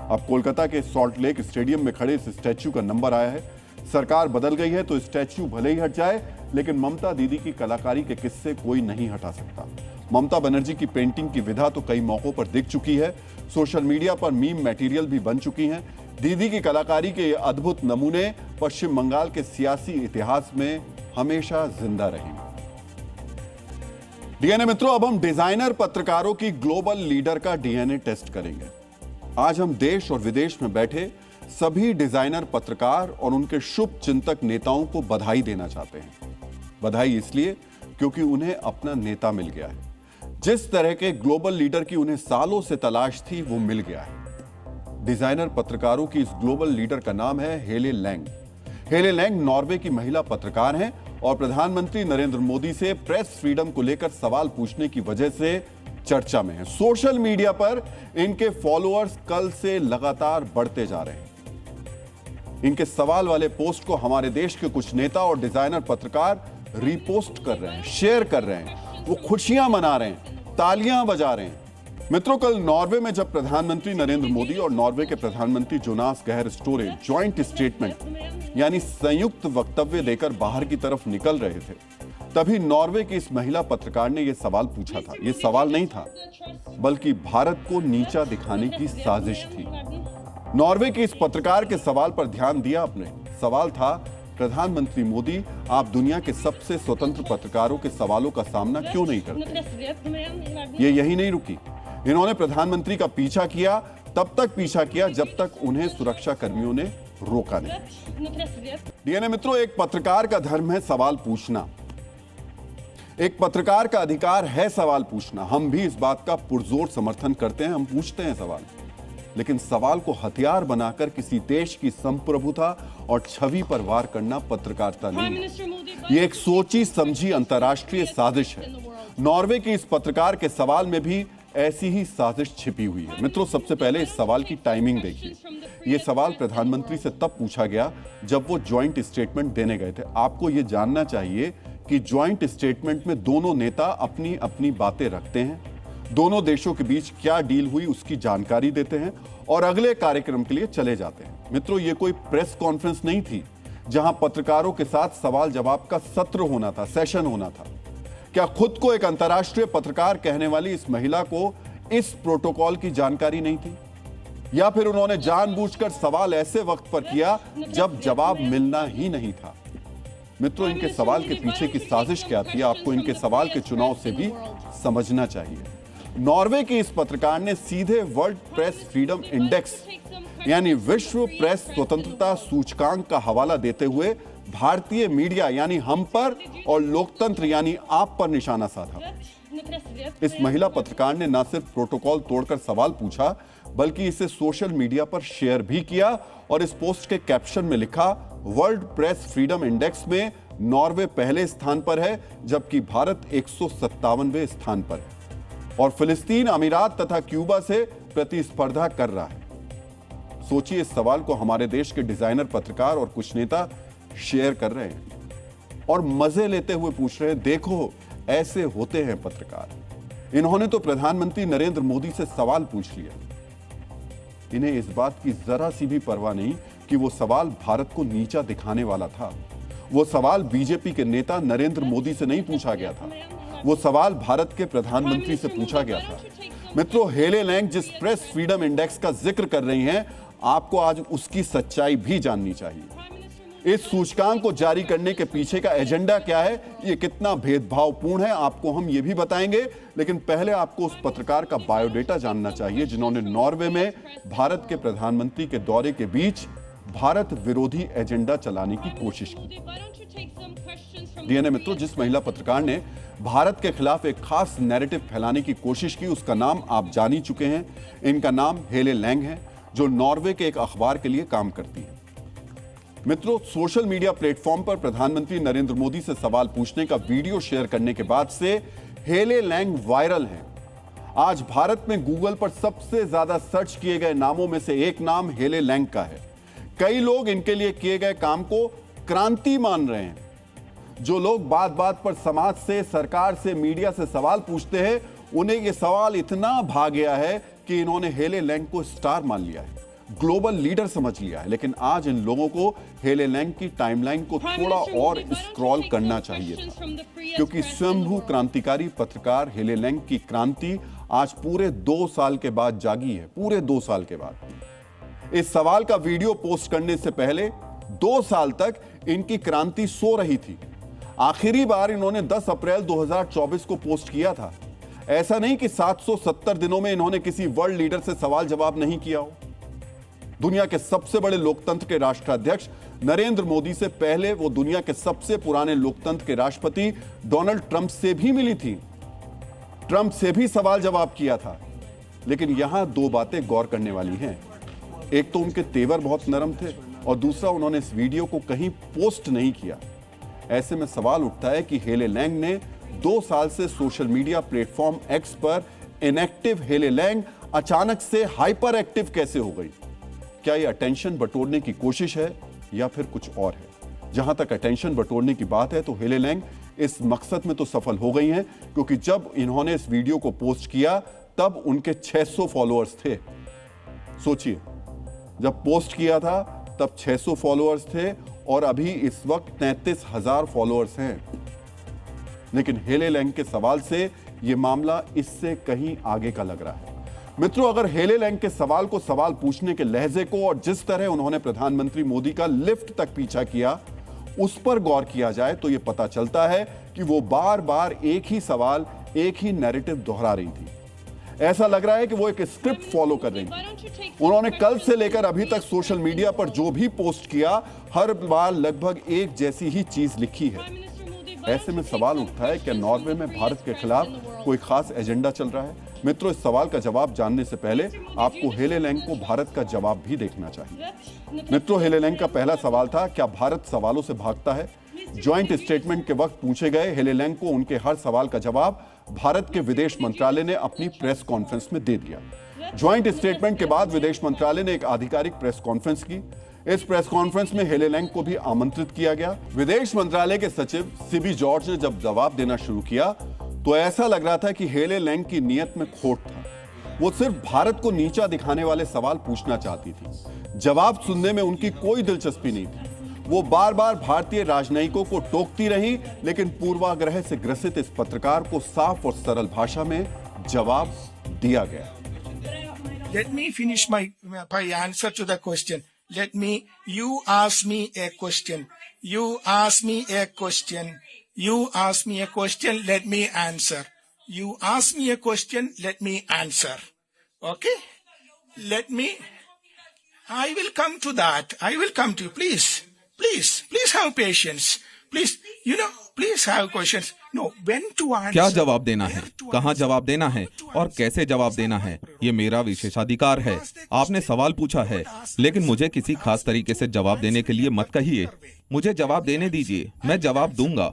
अब कोलकाता के सॉल्ट लेक स्टेडियम में खड़े इस स्टैच्यू का नंबर आया है। सरकार बदल गई है तो स्टैच्यू भले ही हट जाए, लेकिन ममता दीदी की कलाकारी के किस्से कोई नहीं हटा सकता। ममता बनर्जी की पेंटिंग की विधा तो कई मौकों पर दिख चुकी है। सोशल मीडिया पर मीम मटेरियल भी बन चुकी हैं। दीदी की कलाकारी के ये अद्भुत नमूने पश्चिम बंगाल के सियासी इतिहास में हमेशा जिंदा रहेंगे। डीएनए मित्रों, अब हम डिजाइनर पत्रकारों की ग्लोबल लीडर का डीएनए टेस्ट करेंगे। आज हम देश और विदेश में बैठे सभी डिजाइनर पत्रकार और उनके शुभ चिंतक नेताओं को बधाई देना चाहते हैं। बधाई इसलिए क्योंकि उन्हें अपना नेता मिल गया है। जिस तरह के ग्लोबल लीडर की उन्हें सालों से तलाश थी वो मिल गया है। डिजाइनर पत्रकारों की इस ग्लोबल लीडर का नाम है हेले लैंग। हेले लैंग नॉर्वे की महिला पत्रकार हैं और प्रधानमंत्री नरेंद्र मोदी से प्रेस फ्रीडम को लेकर सवाल पूछने की वजह से चर्चा में है। सोशल मीडिया पर इनके फॉलोअर्स कल से लगातार बढ़ते जा रहे हैं। इनके सवाल वाले पोस्ट को हमारे देश के कुछ नेता और डिजाइनर पत्रकार रीपोस्ट कर रहे हैं, शेयर कर रहे हैं, वो खुशियां मना रहे हैं, तालियां बजा रहे हैं। मित्रों, कल नॉर्वे में जब प्रधानमंत्री नरेंद्र मोदी और नॉर्वे के प्रधानमंत्री जोनास गहर स्टोरे ज्वाइंट स्टेटमेंट यानी संयुक्त वक्तव्य देकर बाहर की तरफ निकल रहे थे, तभी नॉर्वे की इस महिला पत्रकार ने यह सवाल पूछा था। यह सवाल नहीं था, बल्कि भारत को नीचा दिखाने की साजिश थी। नॉर्वे के इस पत्रकार के सवाल पर ध्यान दिया आपने। सवाल था, प्रधानमंत्री मोदी, आप दुनिया के सबसे स्वतंत्र पत्रकारों के सवालों का सामना क्यों नहीं करते? ये यही नहीं रुकी, इन्होंने प्रधानमंत्री का पीछा किया, तब तक पीछा किया जब तक उन्हें सुरक्षा कर्मियों ने रोका नहीं। डीएनए मित्रों, एक पत्रकार का धर्म है सवाल पूछना। एक पत्रकार का अधिकार है सवाल पूछना। हम भी इस बात का पुरजोर समर्थन करते हैं, हम पूछते हैं सवाल। लेकिन सवाल को हथियार बनाकर किसी देश की संप्रभुता और छवि पर वार करना पत्रकारिता नहीं है। ये एक सोची समझी अंतर्राष्ट्रीय साजिश है। नॉर्वे के इस पत्रकार के सवाल में भी ऐसी ही साजिश छिपी हुई है। मित्रों, सबसे पहले इस सवाल की टाइमिंग देखिए। ये सवाल प्रधानमंत्री से तब पूछा गया जब वो ज्वाइंट स्टेटमेंट देने गए थे। आपको ये जानना चाहिए कि ज्वाइंट स्टेटमेंट में दोनों नेता अपनी अपनी बातें रखते हैं, दोनों देशों के बीच क्या डील हुई उसकी जानकारी देते हैं और अगले कार्यक्रम के लिए चले जाते हैं। मित्रों, ये कोई प्रेस कॉन्फ्रेंस नहीं थी जहां पत्रकारों के साथ सवाल जवाब का सत्र होना था, सेशन होना था। क्या खुद को एक अंतर्राष्ट्रीय पत्रकार कहने वाली इस महिला को इस प्रोटोकॉल की जानकारी नहीं थी, या फिर उन्होंने जानबूझकर सवाल ऐसे वक्त पर किया जब जवाब मिलना ही नहीं था? मित्रों, इनके सवाल के पीछे की साजिश क्या थी, आपको इनके सवाल के चुनाव से भी समझना चाहिए। नॉर्वे की इस पत्रकार ने सीधे वर्ल्ड प्रेस फ्रीडम इंडेक्स यानी विश्व प्रेस स्वतंत्रता सूचकांक का हवाला देते हुए भारतीय मीडिया यानी हम पर और लोकतंत्र यानी आप पर निशाना साधा। इस महिला पत्रकार ने न सिर्फ प्रोटोकॉल तोड़कर सवाल पूछा, बल्कि इसे सोशल मीडिया पर शेयर भी किया और इस पोस्ट के कैप्शन में लिखा, वर्ल्ड प्रेस फ्रीडम इंडेक्स में नॉर्वे पहले स्थान पर है जबकि भारत 157वें स्थान पर है और फिलिस्तीन, अमीरात तथा क्यूबा से प्रतिस्पर्धा कर रहा है। सोचिए, इस सवाल को हमारे देश के डिजाइनर पत्रकार और कुछ नेता शेयर कर रहे हैं और मजे लेते हुए पूछ रहे हैं, देखो ऐसे होते हैं पत्रकार। इन्होंने तो प्रधानमंत्री नरेंद्र मोदी से सवाल पूछ लिया। इन्हें इस बात की जरा सी भी परवाह नहीं कि वो सवाल भारत को नीचा दिखाने वाला था। वो सवाल बीजेपी के नेता नरेंद्र मोदी से नहीं पूछा गया था, वो सवाल भारत के प्रधानमंत्री से पूछा गया था। मित्रों, हेले लैंग जिस प्रेस फ्रीडम इंडेक्स का जिक्र कर रही हैं, आपको आज उसकी सच्चाई भी जाननी चाहिए। इस सूचकांक को जारी करने के पीछे का एजेंडा क्या है, ये कितना भेदभावपूर्ण है, आपको हम ये भी बताएंगे। लेकिन पहले आपको उस पत्रकार का बायोडेटा जानना चाहिए जिन्होंने नॉर्वे में भारत के प्रधानमंत्री के दौरे के बीच भारत विरोधी एजेंडा चलाने की कोशिश की। डीएनए मित्रों, जिस महिला पत्रकार ने भारत के खिलाफ एक खास नैरेटिव फैलाने की कोशिश की, उसका नाम आप जान ही चुके हैं। इनका नाम हेले लैंग है, जो नॉर्वे के एक अखबार के लिए काम करती है। मित्रों, सोशल मीडिया प्लेटफॉर्म पर प्रधानमंत्री नरेंद्र मोदी से सवाल पूछने का वीडियो शेयर करने के बाद से हेले लैंग वायरल हैं। आज भारत में गूगल पर सबसे ज्यादा सर्च किए गए नामों में से एक नाम हेले लैंग का है। कई लोग इनके लिए किए गए काम को क्रांति मान रहे हैं। जो लोग बात बात पर समाज से, सरकार से, मीडिया से सवाल पूछते हैं, उन्हें यह सवाल इतना भा गया है कि इन्होंने हेले लैंग को स्टार मान लिया है, ग्लोबल लीडर समझ लिया है। लेकिन आज इन लोगों को हेले लैंग की टाइमलाइन को थोड़ा और स्क्रॉल करना चाहिए था, क्योंकि स्वयंभू क्रांतिकारी पत्रकार हेले लैंग की क्रांति आज पूरे 2 साल के बाद जागी है, पूरे 2 साल के बाद। इस सवाल का वीडियो पोस्ट करने से पहले 2 साल तक इनकी क्रांति सो रही थी। आखिरी बार इन्होंने 10 अप्रैल 2024 को पोस्ट किया था। ऐसा नहीं कि 770 दिनों में इन्होंने किसी वर्ल्ड लीडर से सवाल जवाब नहीं किया हो। दुनिया के सबसे बड़े लोकतंत्र के राष्ट्राध्यक्ष नरेंद्र मोदी से पहले वो दुनिया के सबसे पुराने लोकतंत्र के राष्ट्रपति डोनाल्ड ट्रंप से भी मिली थी, ट्रंप से भी सवाल जवाब किया था। लेकिन यहां 2 बातें गौर करने वाली हैं। एक तो उनके तेवर बहुत नरम थे और दूसरा, उन्होंने इस वीडियो को कहीं पोस्ट नहीं किया। ऐसे में सवाल उठता है कि हेले लैंग ने 2 साल से सोशल मीडिया प्लेटफॉर्म एक्स पर इनएक्टिव हेले लैंग अचानक से हाइपर एक्टिव कैसे हो गई? क्या ये अटेंशन बटोरने की कोशिश है या फिर कुछ और है? जहां तक अटेंशन बटोरने की बात है तो हेले लैंग इस मकसद में तो सफल हो गई हैं, क्योंकि जब इन्होंने इस वीडियो को पोस्ट किया तब उनके 600 फॉलोअर्स थे। सोचिए, जब पोस्ट किया था तब 600 फॉलोअर्स थे और अभी इस वक्त 33,000 फॉलोअर्स हैं। लेकिन हेले लैंग के सवाल से यह मामला इससे कहीं आगे का लग रहा है। मित्रों, अगर हेले लैंग के सवाल को सवाल पूछने के लहजे को और जिस तरह उन्होंने प्रधानमंत्री मोदी का लिफ्ट तक पीछा किया, उस पर गौर किया जाए तो यह पता चलता है कि वो बार बार एक ही सवाल, एक ही नैरेटिव दोहरा रही थी। ऐसा लग रहा है कि वो एक स्क्रिप्ट फॉलो कर रही थी। उन्होंने कल से लेकर अभी तक सोशल मीडिया पर जो भी पोस्ट किया, हर बार लगभग एक जैसी ही चीज लिखी है। ऐसे में सवाल उठता है, क्या नॉर्वे में भारत के खिलाफ कोई खास एजेंडा चल रहा है? मित्रों, इस सवाल का जवाब जानने से पहले आपको हेले लैंग को भारत का जवाब भी देखना चाहिए। मित्रों, हेले लैंग का पहला सवाल था, क्या भारत सवालों से भागता है? ज्वाइंट स्टेटमेंट के वक्त पूछे गए हेले लैंग को उनके हर सवाल का जवाब भारत के विदेश मंत्रालय ने अपनी प्रेस कॉन्फ्रेंस में दे दिया। ज्वाइंट स्टेटमेंट के बाद विदेश मंत्रालय ने एक आधिकारिक प्रेस कॉन्फ्रेंस की। इस प्रेस कॉन्फ्रेंस में हेले लैंग को भी आमंत्रित किया गया। विदेश मंत्रालय के सचिव सीबी जॉर्ज ने जब जवाब देना शुरू किया तो ऐसा लग रहा था कि हेले लैंग की नीयत में खोट था। वो सिर्फ भारत को नीचा दिखाने वाले सवाल पूछना चाहती थी, जवाब सुनने में उनकी कोई दिलचस्पी नहीं थी। वो बार बार भारतीय राजनयिकों को टोकती रही, लेकिन पूर्वाग्रह से ग्रसित इस पत्रकार को साफ और सरल भाषा में जवाब दिया गया। Let me finish my answer to the question. You ask me a question. You ask me a question. You ask me a question, let me answer. You ask me a question, let me answer. Okay? I will come to that. I will come to you. Please have patience. Please have questions. No, when to answer. क्या जवाब देना है, कहाँ जवाब देना है और कैसे जवाब देना है, ये मेरा विशेषाधिकार है। आपने सवाल पूछा है, लेकिन मुझे किसी खास तरीके से जवाब देने के लिए मत कहिए। मुझे जवाब देने दीजिए, मैं जवाब दूंगा।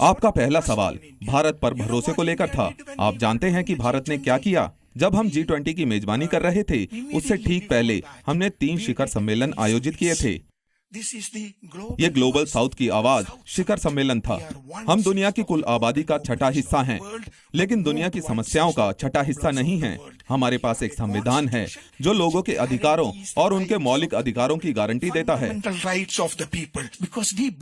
आपका पहला सवाल भारत पर भरोसे को लेकर था। आप जानते हैं कि भारत ने क्या किया। जब हम G20 की मेजबानी कर रहे थे, उससे ठीक पहले हमने 3 शिखर सम्मेलन आयोजित किए थे। ये ग्लोबल साउथ की आवाज शिखर सम्मेलन था। हम दुनिया की कुल आबादी का छठा हिस्सा हैं, लेकिन दुनिया की समस्याओं का छठा हिस्सा नहीं हैं। हमारे पास एक संविधान है जो लोगों के अधिकारों और उनके मौलिक अधिकारों की गारंटी देता है।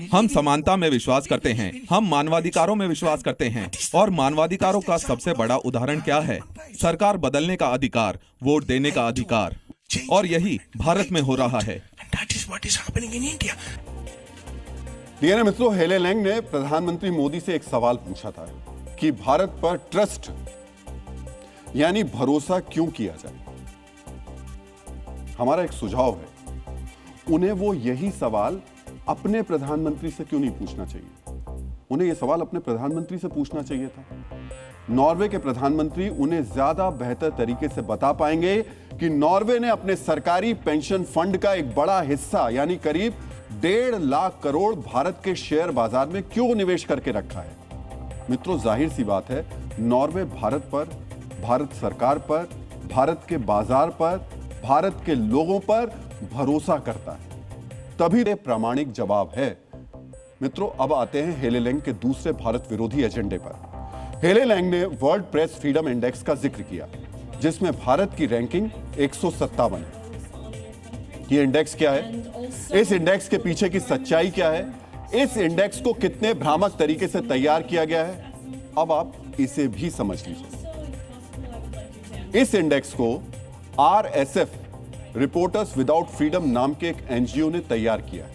हम समानता में विश्वास करते हैं, हम मानवाधिकारों में विश्वास करते हैं, और मानवाधिकारों का सबसे बड़ा उदाहरण क्या है? सरकार बदलने का अधिकार, वोट देने का अधिकार, और यही भारत में हो रहा है। डीएनए मित्रों, हेले लैंग ने प्रधानमंत्री मोदी से एक सवाल पूछा था कि भारत पर ट्रस्ट यानी भरोसा क्यों किया जाए। हमारा एक सुझाव है, उन्हें वो यही सवाल अपने प्रधानमंत्री से क्यों नहीं पूछना चाहिए। उन्हें यह सवाल अपने प्रधानमंत्री से पूछना चाहिए था। नॉर्वे के प्रधानमंत्री उन्हें ज्यादा बेहतर तरीके से बता पाएंगे कि नॉर्वे ने अपने सरकारी पेंशन फंड का एक बड़ा हिस्सा यानी करीब 1.5 लाख करोड़ भारत के शेयर बाजार में क्यों निवेश करके रखा है। मित्रों, जाहिर सी बात है, नॉर्वे भारत पर, भारत सरकार पर, भारत के बाजार पर, भारत के लोगों पर भरोसा करता है, तभी ये प्रामाणिक जवाब है। मित्रों, अब आते हैं हेले लैंग के दूसरे भारत विरोधी एजेंडे पर। हेले लैंग ने वर्ल्ड प्रेस फ्रीडम इंडेक्स का जिक्र किया, जिसमें भारत की रैंकिंग 157 है। ये इंडेक्स क्या है? इस इंडेक्स के पीछे की सच्चाई क्या है? इस इंडेक्स को कितने भ्रामक तरीके से तैयार किया गया है, अब आप इसे भी समझ लीजिए। इस इंडेक्स को RSF, रिपोर्टर्स विदाउट फ्रीडम नाम के एक एनजीओ ने तैयार किया है।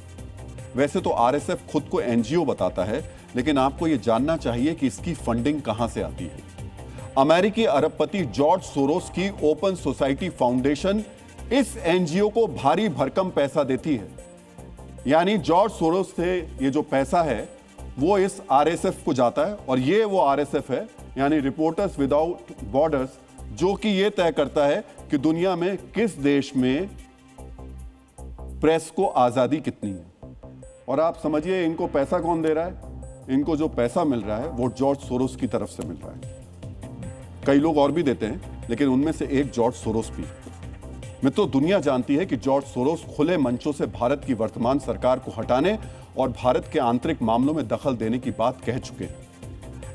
वैसे तो RSF खुद को एनजीओ बताता है, लेकिन आपको यह जानना चाहिए कि इसकी फंडिंग कहां से आती है। अमेरिकी अरबपति जॉर्ज सोरोस की ओपन सोसाइटी फाउंडेशन इस एनजीओ को भारी भरकम पैसा देती है। यानी जॉर्ज सोरोस से ये जो पैसा है वो इस RSF को जाता है, और ये वो RSF है यानी रिपोर्टर्स विदाउट बॉर्डर्स, जो कि ये तय करता है कि दुनिया में किस देश में प्रेस को आजादी कितनी है। और आप समझिए इनको पैसा कौन दे रहा है? इनको जो पैसा मिल रहा है वो जॉर्ज सोरोस की तरफ से मिल रहा है। कई लोग और भी देते हैं, लेकिन उनमें से एक जॉर्ज सोरोस भी। मित्रों, दुनिया जानती है कि जॉर्ज सोरोस खुले मंचों से भारत की वर्तमान सरकार को हटाने और भारत के आंतरिक मामलों में दखल देने की बात कह चुके हैं।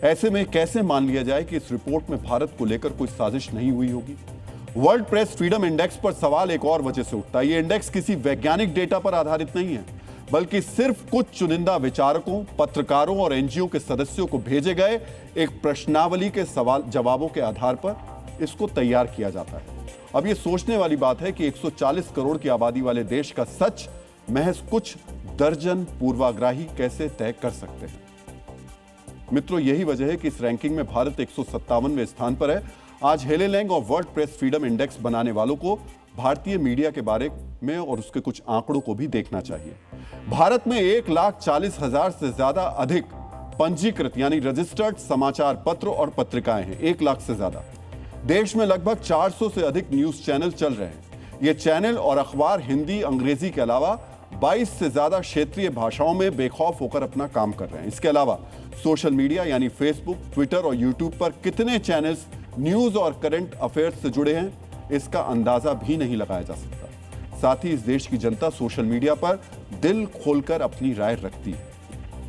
ऐसे में कैसे मान लिया जाए कि इस रिपोर्ट में भारत को लेकर कोई साजिश नहीं हुई होगी? वर्ल्ड प्रेस फ्रीडम इंडेक्स पर सवाल एक और वजह से उठता है। ये इंडेक्स किसी वैज्ञानिक डेटा पर आधारित नहीं है, बल्कि सिर्फ कुछ चुनिंदा विचारकों, पत्रकारों और एनजीओ के सदस्यों को भेजे गए एक प्रश्नावली के सवाल जवाबों के आधार पर इसको तैयार किया जाता है। अब ये सोचने वाली बात है कि 140 करोड़ की आबादी वाले देश का सच महज कुछ दर्जन पूर्वाग्राही कैसे तय कर सकते हैं। मित्रों, यही वजह है कि इस रैंकिंग में भारत 157वें स्थान पर है। आज हेले लैंग और वर्ल्ड प्रेस फ्रीडम इंडेक्स बनाने वालों को भारतीय मीडिया के बारे में और उसके कुछ आंकड़ों को भी देखना चाहिए। भारत में 1,40,000 से ज्यादा अधिक पंजीकृत यानी रजिस्टर्ड समाचार पत्र और पत्रिकाएं हैं, 1 लाख से ज्यादा। देश में लगभग 400 से अधिक न्यूज चैनल चल रहे हैं। ये चैनल और अखबार हिंदी, अंग्रेजी के अलावा 22 से ज्यादा क्षेत्रीय भाषाओं में बेखौफ होकर अपना काम कर रहे हैं। इसके अलावा सोशल मीडिया यानी फेसबुक, ट्विटर और यूट्यूब पर कितने चैनल्स न्यूज और करंट अफेयर्स से जुड़े हैं, इसका अंदाजा भी नहीं लगाया जा सकता। साथ ही इस देश की जनता सोशल मीडिया पर दिल खोलकर अपनी राय रखती है।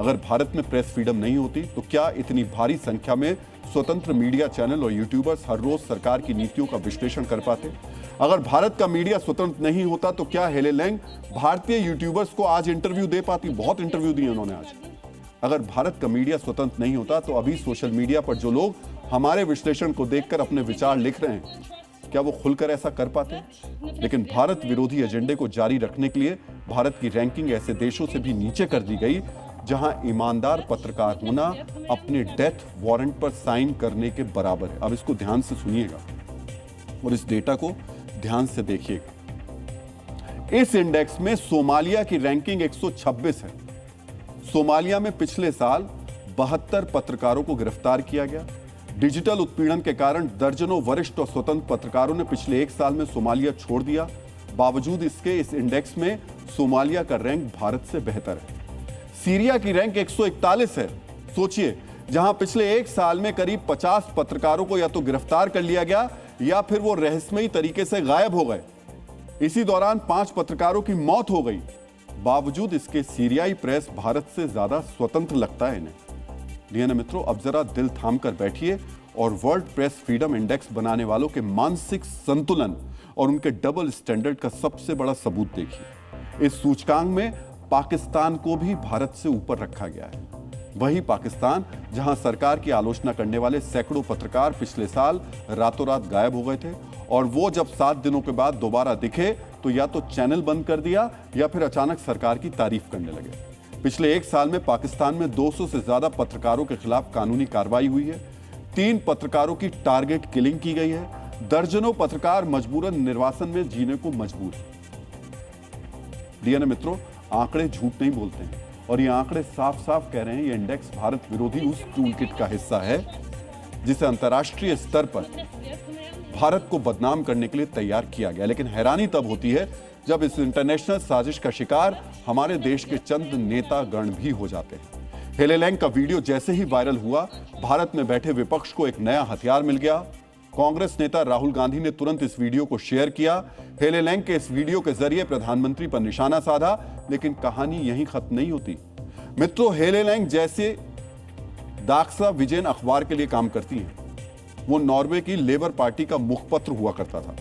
अगर भारत में प्रेस फ्रीडम नहीं होती तो क्या इतनी भारी संख्या में स्वतंत्र मीडिया चैनल और यूट्यूबर्स हर रोज सरकार की नीतियों का विश्लेषण कर पाते? अगर भारत का मीडिया स्वतंत्र नहीं होता तो क्या हेले लैंग भारतीय यूट्यूबर्स को आज इंटरव्यू दे पाती? बहुत इंटरव्यू दिए उन्होंने आज। अगर भारत का मीडिया स्वतंत्र नहीं होता तो अभी सोशल मीडिया पर जो लोग हमारे विश्लेषण को देखकर अपने विचार लिख रहे हैं, क्या वो खुलकर ऐसा कर पाते? लेकिन भारत विरोधी एजेंडे को जारी रखने के लिए भारत की रैंकिंग ऐसे देशों से भी नीचे कर दी गई जहां ईमानदार पत्रकार होना अपने डेथ वारंट पर साइन करने के बराबर है। अब इसको ध्यान से सुनिएगा और इस डेटा को ध्यान से देखिएगा। इस इंडेक्स में सोमालिया की रैंकिंग 126 है। सोमालिया में पिछले साल 72 पत्रकारों को गिरफ्तार किया गया। डिजिटल उत्पीड़न के कारण दर्जनों वरिष्ठ और स्वतंत्र पत्रकारों ने पिछले एक साल में सोमालिया छोड़ दिया। बावजूद इसके इस इंडेक्स में सोमालिया का रैंक भारत से बेहतर है। सीरिया की रैंक 141 है। सोचिए, जहां पिछले एक साल में करीब 50 पत्रकारों को या तो गिरफ्तार कर लिया गया या फिर वो रहस्यमयी तरीके से गायब हो गए। इसी दौरान 5 पत्रकारों की मौत हो गई। बावजूद इसके सीरियाई प्रेस भारत से ज्यादा स्वतंत्र लगता है इन्हें। डीएनए मित्रों, अब जरा दिल थाम कर बैठिए और वर्ल्ड प्रेस फ्रीडम इंडेक्स बनाने वालों के मानसिक संतुलन और उनके डबल स्टैंडर्ड का सबसे बड़ा सबूत देखिए। इस सूचकांक में पाकिस्तान को भी भारत से ऊपर रखा गया है। वही पाकिस्तान जहां सरकार की आलोचना करने वाले सैकड़ों पत्रकार पिछले साल रातों रात गायब हो गए थे और वो जब 7 दिनों के बाद दोबारा दिखे तो या तो चैनल बंद कर दिया या फिर अचानक सरकार की तारीफ करने लगे। पिछले एक साल में पाकिस्तान में 200 से ज्यादा पत्रकारों के खिलाफ कानूनी कार्रवाई हुई है। 3 पत्रकारों की टारगेट किलिंग की गई है। दर्जनों पत्रकार मजबूरन निर्वासन में जीने को मजबूर हैं। डीएनए मित्रों, आंकड़े झूठ नहीं बोलते हैं और ये आंकड़े साफ साफ कह रहे हैं ये इंडेक्स भारत विरोधी उस टूलकिट का हिस्सा है जिसे अंतर्राष्ट्रीय स्तर पर भारत को बदनाम करने के लिए तैयार किया गया। लेकिन हैरानी तब होती है जब इस इंटरनेशनल साजिश का शिकार हमारे देश के चंद नेता गण भी हो जाते हैं। हेले लैंग का वीडियो जैसे ही वायरल हुआ, भारत में बैठे विपक्ष को एक नया हथियार मिल गया। कांग्रेस नेता राहुल गांधी ने तुरंत इस वीडियो को शेयर किया। हेले लैंग के इस वीडियो के जरिए प्रधानमंत्री पर निशाना साधा। लेकिन कहानी यहीं खत्म नहीं होती मित्रों। हेले लैंग जैसे दाक्सा विजयन अखबार के लिए काम करती हैं। वो नॉर्वे की लेबर पार्टी का मुखपत्र हुआ करता था।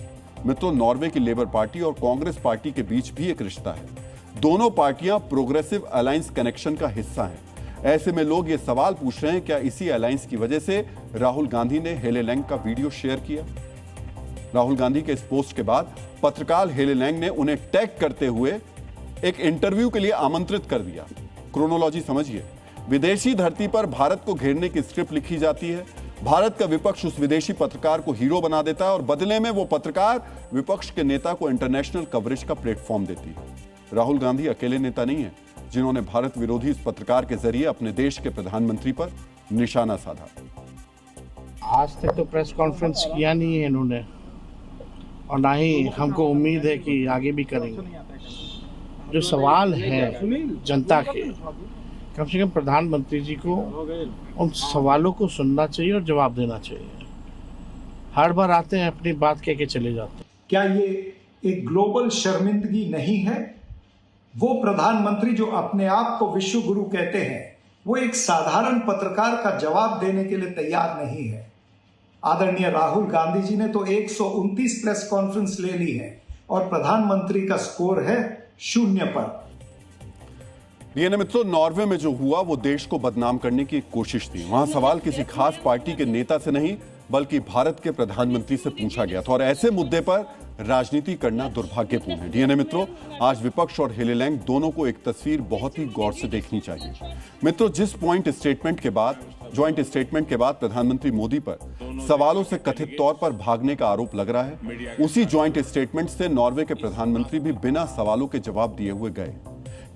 मित्रों, नॉर्वे की लेबर पार्टी और कांग्रेस पार्टी के बीच भी एक रिश्ता है। दोनों पार्टियां प्रोग्रेसिव अलायंस कनेक्शन का हिस्सा हैं। ऐसे में लोग ये सवाल पूछ रहे हैं, क्या इसी अलायंस की वजह से राहुल गांधी ने हेले लैंग का वीडियो शेयर किया? राहुल गांधी के इस पोस्ट के बाद पत्रकार हेले लैंग ने उन्हें टैग करते हुए एक इंटरव्यू के लिए आमंत्रित कर दिया। क्रोनोलॉजी समझिए। विदेशी धरती पर भारत को घेरने की स्क्रिप्ट लिखी जाती है। भारत का विपक्ष उस विदेशी पत्रकार को हीरो बना देता है और बदले में वो पत्रकार विपक्ष के नेता को इंटरनेशनल कवरेज का प्लेटफॉर्म देती है। राहुल गांधी अकेले नेता नहीं है जिन्होंने भारत विरोधी इस पत्रकार के जरिए अपने देश के प्रधानमंत्री पर निशाना साधा। आज तक तो प्रेस कॉन्फ्रेंस किया नहीं है इन्होंने और ना ही हमको उम्मीद है कि आगे भी करेंगे। जो सवाल है जनता के, कम से कम प्रधानमंत्री जी को उन सवालों को सुनना चाहिए और जवाब देना चाहिए। हर बार आते हैं अपनी बात कह के चले जाते हैं। क्या ये एक ग्लोबल शर्मिंदगी नहीं है? वो प्रधानमंत्री जो अपने आप को विश्व गुरु कहते हैं, वो एक साधारण पत्रकार का जवाब देने के लिए तैयार नहीं है। आदरणीय राहुल गांधी जी ने तो 129 प्रेस कॉन्फ्रेंस ले ली है और प्रधानमंत्री का स्कोर है 0 पर। डीएनए मित्रों, नॉर्वे में जो हुआ वो देश को बदनाम करने की एक कोशिश थी। वहां सवाल किसी खास पार्टी के नेता से नहीं बल्कि भारत के प्रधानमंत्री से पूछा गया था और ऐसे मुद्दे पर राजनीति करना दुर्भाग्यपूर्ण है। डीएनए मित्रों, आज विपक्ष और हेले लैंग दोनों को एक तस्वीर बहुत ही गौर से देखनी चाहिए। मित्रों, जिस ज्वाइंट स्टेटमेंट के बाद प्रधानमंत्री मोदी पर सवालों से कथित तौर पर भागने का आरोप लग रहा है, उसी ज्वाइंट स्टेटमेंट से नॉर्वे के प्रधानमंत्री भी बिना सवालों के जवाब दिए हुए गए।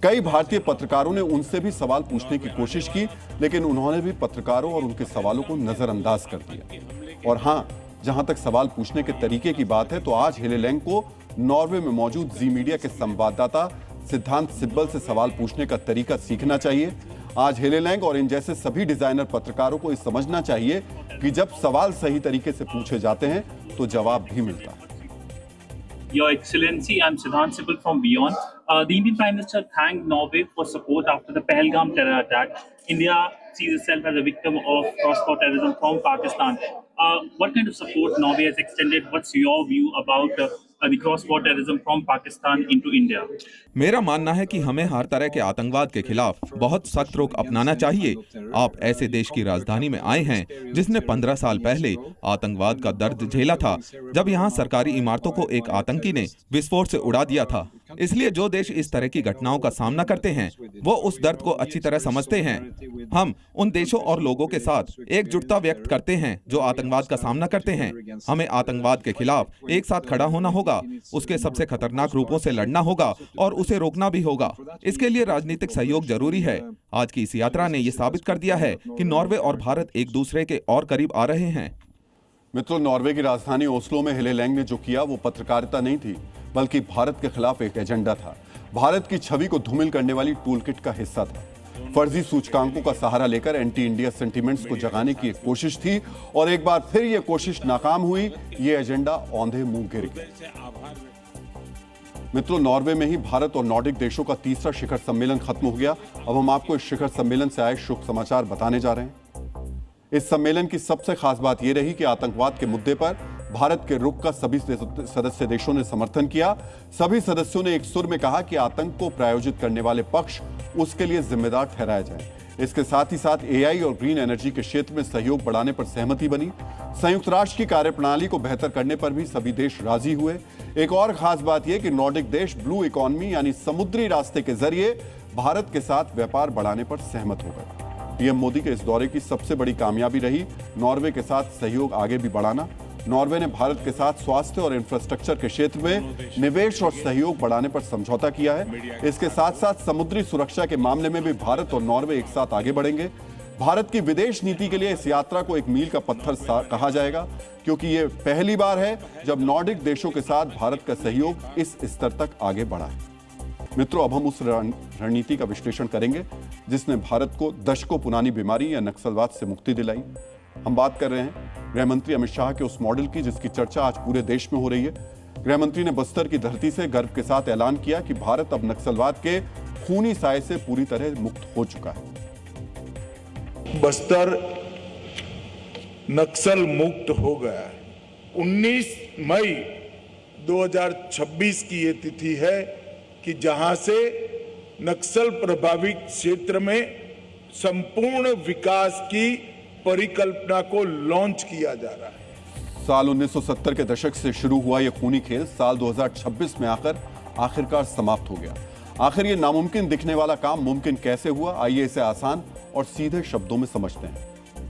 कई भारतीय पत्रकारों ने उनसे भी सवाल पूछने की कोशिश की, लेकिन उन्होंने भी पत्रकारों और उनके सवालों को नजरअंदाज कर दिया। और हां, जहां तक सवाल पूछने के तरीके की बात है तो आज हेले लैंग को नॉर्वे में मौजूद जी मीडिया के संवाददाता सिद्धांत सिब्बल से सवाल पूछने का तरीका सीखना चाहिए। आज हेले लैंग और इन जैसे सभी डिजाइनर पत्रकारों को ये समझना चाहिए कि जब सवाल सही तरीके से पूछे जाते हैं तो जवाब भी मिलता है। Your Excellency, I'm Siddhant Sibal from Beyond. The Indian Prime Minister thanked Norway for support after the Pahalgam terror attack. India sees itself as a victim of cross-border terrorism from Pakistan. What kind of support Norway has extended? What's your view about the cross-border terrorism from Pakistan into India? मेरा मानना है कि हमें हर तरह के आतंकवाद के खिलाफ बहुत सख्त रुख अपनाना चाहिए। आप ऐसे देश की राजधानी में आए हैं जिसने 15 साल पहले आतंकवाद का दर्द झेला था, जब यहाँ सरकारी इमारतों को एक आतंकी ने विस्फोट से उड़ा दिया था। इसलिए जो देश इस तरह की घटनाओं का सामना करते हैं वो उस दर्द को अच्छी तरह समझते हैं। हम उन देशों और लोगों के साथ एकजुटता व्यक्त करते हैं जो आतंकवाद का सामना करते हैं। हमें आतंकवाद के खिलाफ एक साथ खड़ा होना होगा, उसके सबसे खतरनाक रूपों से लड़ना होगा और उसे रोकना भी होगा। इसके लिए राजनीतिक सहयोग जरूरी है। आज की इस यात्रा ने यह साबित कर दिया है कि नॉर्वे और भारत एक दूसरे के और करीब आ रहे हैं। मित्रों, नॉर्वे की राजधानी ओस्लो में हेले लैंग ने जो किया वो पत्रकारिता नहीं थी, बल्कि भारत के खिलाफ एक एजेंडा था। भारत की छवि को धूमिल करने वाली टूलकिट का हिस्सा था। फर्जी सूचकांकों का सहारा लेकर एंटी इंडिया सेंटीमेंट्स को जगाने की एक कोशिश थी और एक बार फिर यह कोशिश नाकाम हुई। ये एजेंडा औंधे मुंह गिर गया। मित्रों, नॉर्वे में ही भारत और नॉर्डिक देशों का तीसरा शिखर सम्मेलन खत्म हो गया। अब हम आपको इस शिखर सम्मेलन से आए शुभ समाचार बताने जा रहे हैं। इस सम्मेलन की सबसे खास बात यह रही कि आतंकवाद के मुद्दे पर भारत के रुख का सभी सदस्य देशों ने समर्थन किया। सभी सदस्यों ने एक सुर में कहा कि आतंक को प्रायोजित करने वाले पक्ष उसके लिए जिम्मेदार ठहराया जाए। इसके साथ ही साथ एआई और ग्रीन एनर्जी के क्षेत्र में सहयोग बढ़ाने पर सहमति बनी। संयुक्त राष्ट्र की कार्यप्रणाली को बेहतर करने पर भी सभी देश राजी हुए। एक और खास बात यह कि नॉर्डिक देश ब्लू इकोनॉमी यानी समुद्री रास्ते के जरिए भारत के साथ व्यापार बढ़ाने पर सहमत हो गए। पीएम मोदी के इस दौरे की सबसे बड़ी कामयाबी रही नॉर्वे के साथ सहयोग आगे भी बढ़ाना। नॉर्वे ने भारत के साथ स्वास्थ्य और इंफ्रास्ट्रक्चर के क्षेत्र में निवेश और सहयोग बढ़ाने पर समझौता किया है। इसके साथ साथ समुद्री सुरक्षा के मामले में भी भारत और नॉर्वे एक साथ आगे बढ़ेंगे। भारत की विदेश नीति के लिए इस यात्रा को एक मील का पत्थर कहा जाएगा, क्योंकि ये पहली बार है जब नॉर्डिक देशों के साथ भारत का सहयोग इस स्तर तक आगे बढ़ा है। मित्रों, अब हम उस रणनीति का विश्लेषण करेंगे जिसने भारत को दशकों पुरानी बीमारी या नक्सलवाद से मुक्ति दिलाई। हम बात कर रहे हैं गृह मंत्री अमित शाह के उस मॉडल की जिसकी चर्चा आज पूरे देश में हो रही है। गृह मंत्री ने बस्तर की धरती से गर्व के साथ ऐलान किया कि भारत अब नक्सलवाद के खूनी साए से पूरी तरह मुक्त हो चुका है। बस्तर नक्सल मुक्त हो गया। 19 मई 2026 की ये तिथि है कि जहां से नक्सल प्रभावित क्षेत्र में संपूर्ण विकास की परिकल्पना को लॉन्च किया जा रहा है। साल 1970 के दशक से शुरू हुआ यह खूनी खेल साल 2026 में आखिरकार समाप्त हो गया। आखिर ये नामुमकिन दिखने वाला काम मुमकिन कैसे हुआ, आइए इसे आसान और सीधे शब्दों में समझते हैं।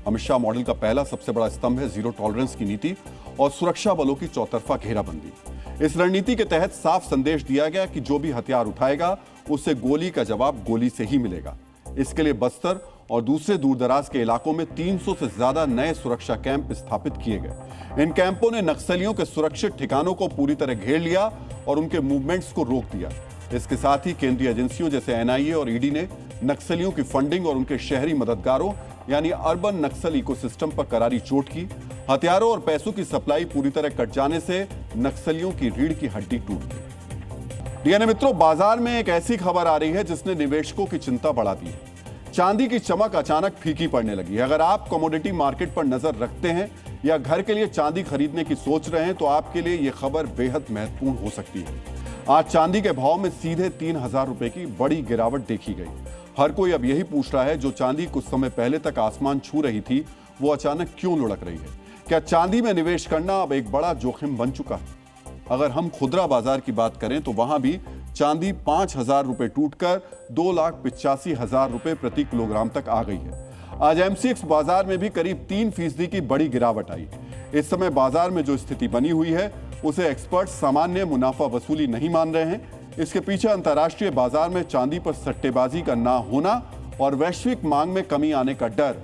अमित शाह मॉडल का पहला सबसे बड़ा स्तंभ है जीरो टॉलरेंस की नीति और सुरक्षा बलों की चौतरफा घेराबंदी। इस रणनीति के तहत साफ संदेश दिया गया कि जो भी हथियार उठाएगा उसे गोली का जवाब गोली से ही मिलेगा। इसके लिए बस्तर और दूसरे दूरदराज के इलाकों में 300 से ज्यादा नए सुरक्षा कैंप स्थापित किए गए। इन कैंपों ने नक्सलियों के सुरक्षित ठिकानों को पूरी तरह घेर लिया और उनके मूवमेंट्स को रोक दिया। इसके साथ ही केंद्रीय एजेंसियों जैसे एनआईए और ईडी ने नक्सलियों की फंडिंग और उनके शहरी मददगारों यानी अर्बन नक्सल इकोसिस्टम पर करारी चोट की। हथियारों और पैसों की सप्लाई पूरी तरह कट जाने से नक्सलियों की रीढ़ की हड्डी टूट गई। डीएनए मित्रों, बाजार में एक ऐसी खबर आ रही है जिसने निवेशकों की चिंता बढ़ा दी है। चांदी की चमक अचानक फीकी पड़ने लगी है। अगर आप कमोडिटी मार्केट पर नजर रखते हैं या घर के लिए चांदी खरीदने की सोच रहे हैं तो आपके लिए यह खबर बेहद महत्वपूर्ण हो सकती है। आज चांदी के भाव में सीधे 3000 रुपए की बड़ी गिरावट देखी गई। हर कोई अब यही पूछ रहा है, जो चांदी कुछ समय पहले तक आसमान छू रही थी वो अचानक क्यों लुढ़क रही है? क्या चांदी में निवेश करना अब एक बड़ा जोखिम बन चुका है? अगर हम खुदरा बाजार की बात करें तो वहां भी चांदी 5000 रुपए टूटकर 2,85,000 रुपए प्रति किलोग्राम तक आ गई है। आज एमसीएक्स बाजार में भी करीब 3% की बड़ी गिरावट आई। इस समय बाजार में जो स्थिति बनी हुई है उसे एक्सपर्ट सामान्य मुनाफा वसूली नहीं मान रहे हैं। इसके पीछे अंतर्राष्ट्रीय बाजार में चांदी पर सट्टेबाजी का ना होना और वैश्विक मांग में कमी आने का डर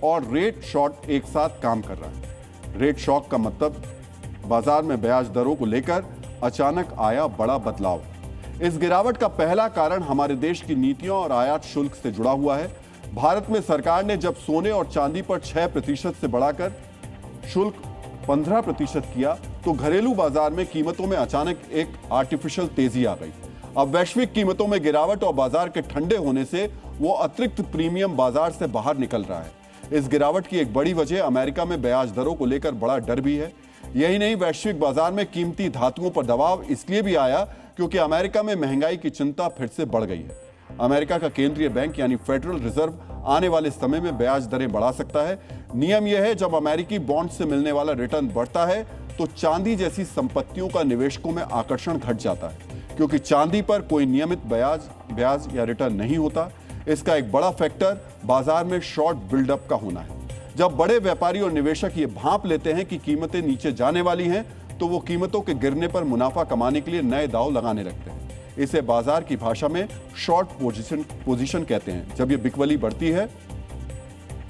और रेट शॉक एक साथ काम कर रहा है। रेट शॉक का मतलब बाजार में ब्याज दरों को लेकर अचानक आया बड़ा बदलाव। इस गिरावट का पहला कारण हमारे देश की नीतियों और आयात शुल्क से जुड़ा हुआ है। भारत में सरकार ने जब सोने और चांदी पर 6% से बढ़ाकर शुल्क 15% किया तो घरेलू बाजार में कीमतों में अचानक एक आर्टिफिशियल तेजी आ गई। अब वैश्विक कीमतों में गिरावट और बाजार के ठंडे होने से वो अतिरिक्त प्रीमियम बाजार से बाहर निकल रहा है। इस गिरावट की एक बड़ी वजह अमेरिका में ब्याज दरों को लेकर बड़ा डर भी है। यही नहीं, वैश्विक बाजार में कीमती धातुओं पर दबाव इसलिए भी आया क्योंकि अमेरिका में महंगाई की चिंता फिर से बढ़ गई है। अमेरिका का केंद्रीय बैंक यानी फेडरल रिजर्व आने वाले समय में ब्याज दरें बढ़ा सकता है। नियम यह है, जब अमेरिकी बॉन्ड से मिलने वाला रिटर्न बढ़ता है तो चांदी जैसी संपत्तियों का निवेशकों में आकर्षण घट जाता है, क्योंकि चांदी पर कोई नियमित ब्याज या रिटर्न नहीं होता। इसका एक बड़ा फैक्टर बाजार में शॉर्ट बिल्डअप का होना है। जब बड़े व्यापारी और निवेशक ये भांप लेते हैं कि कीमतें नीचे जाने वाली हैं, तो वो कीमतों के गिरने पर मुनाफा कमाने के लिए नए दांव लगाने लगते हैं। इसे बाजार की भाषा में शॉर्ट पोजीशन कहते हैं। जब ये बिकवली बढ़ती है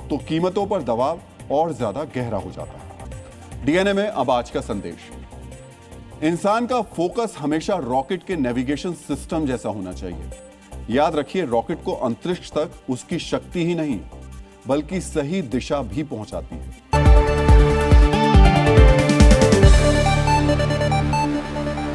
तो कीमतों पर दबाव और ज्यादा गहरा हो जाता है। डीएनए में अब आज का संदेश। इंसान का फोकस हमेशा रॉकेट के नेविगेशन सिस्टम जैसा होना चाहिए। याद रखिए, रॉकेट को अंतरिक्ष तक उसकी शक्ति ही नहीं बल्कि सही दिशा भी पहुंचाती है।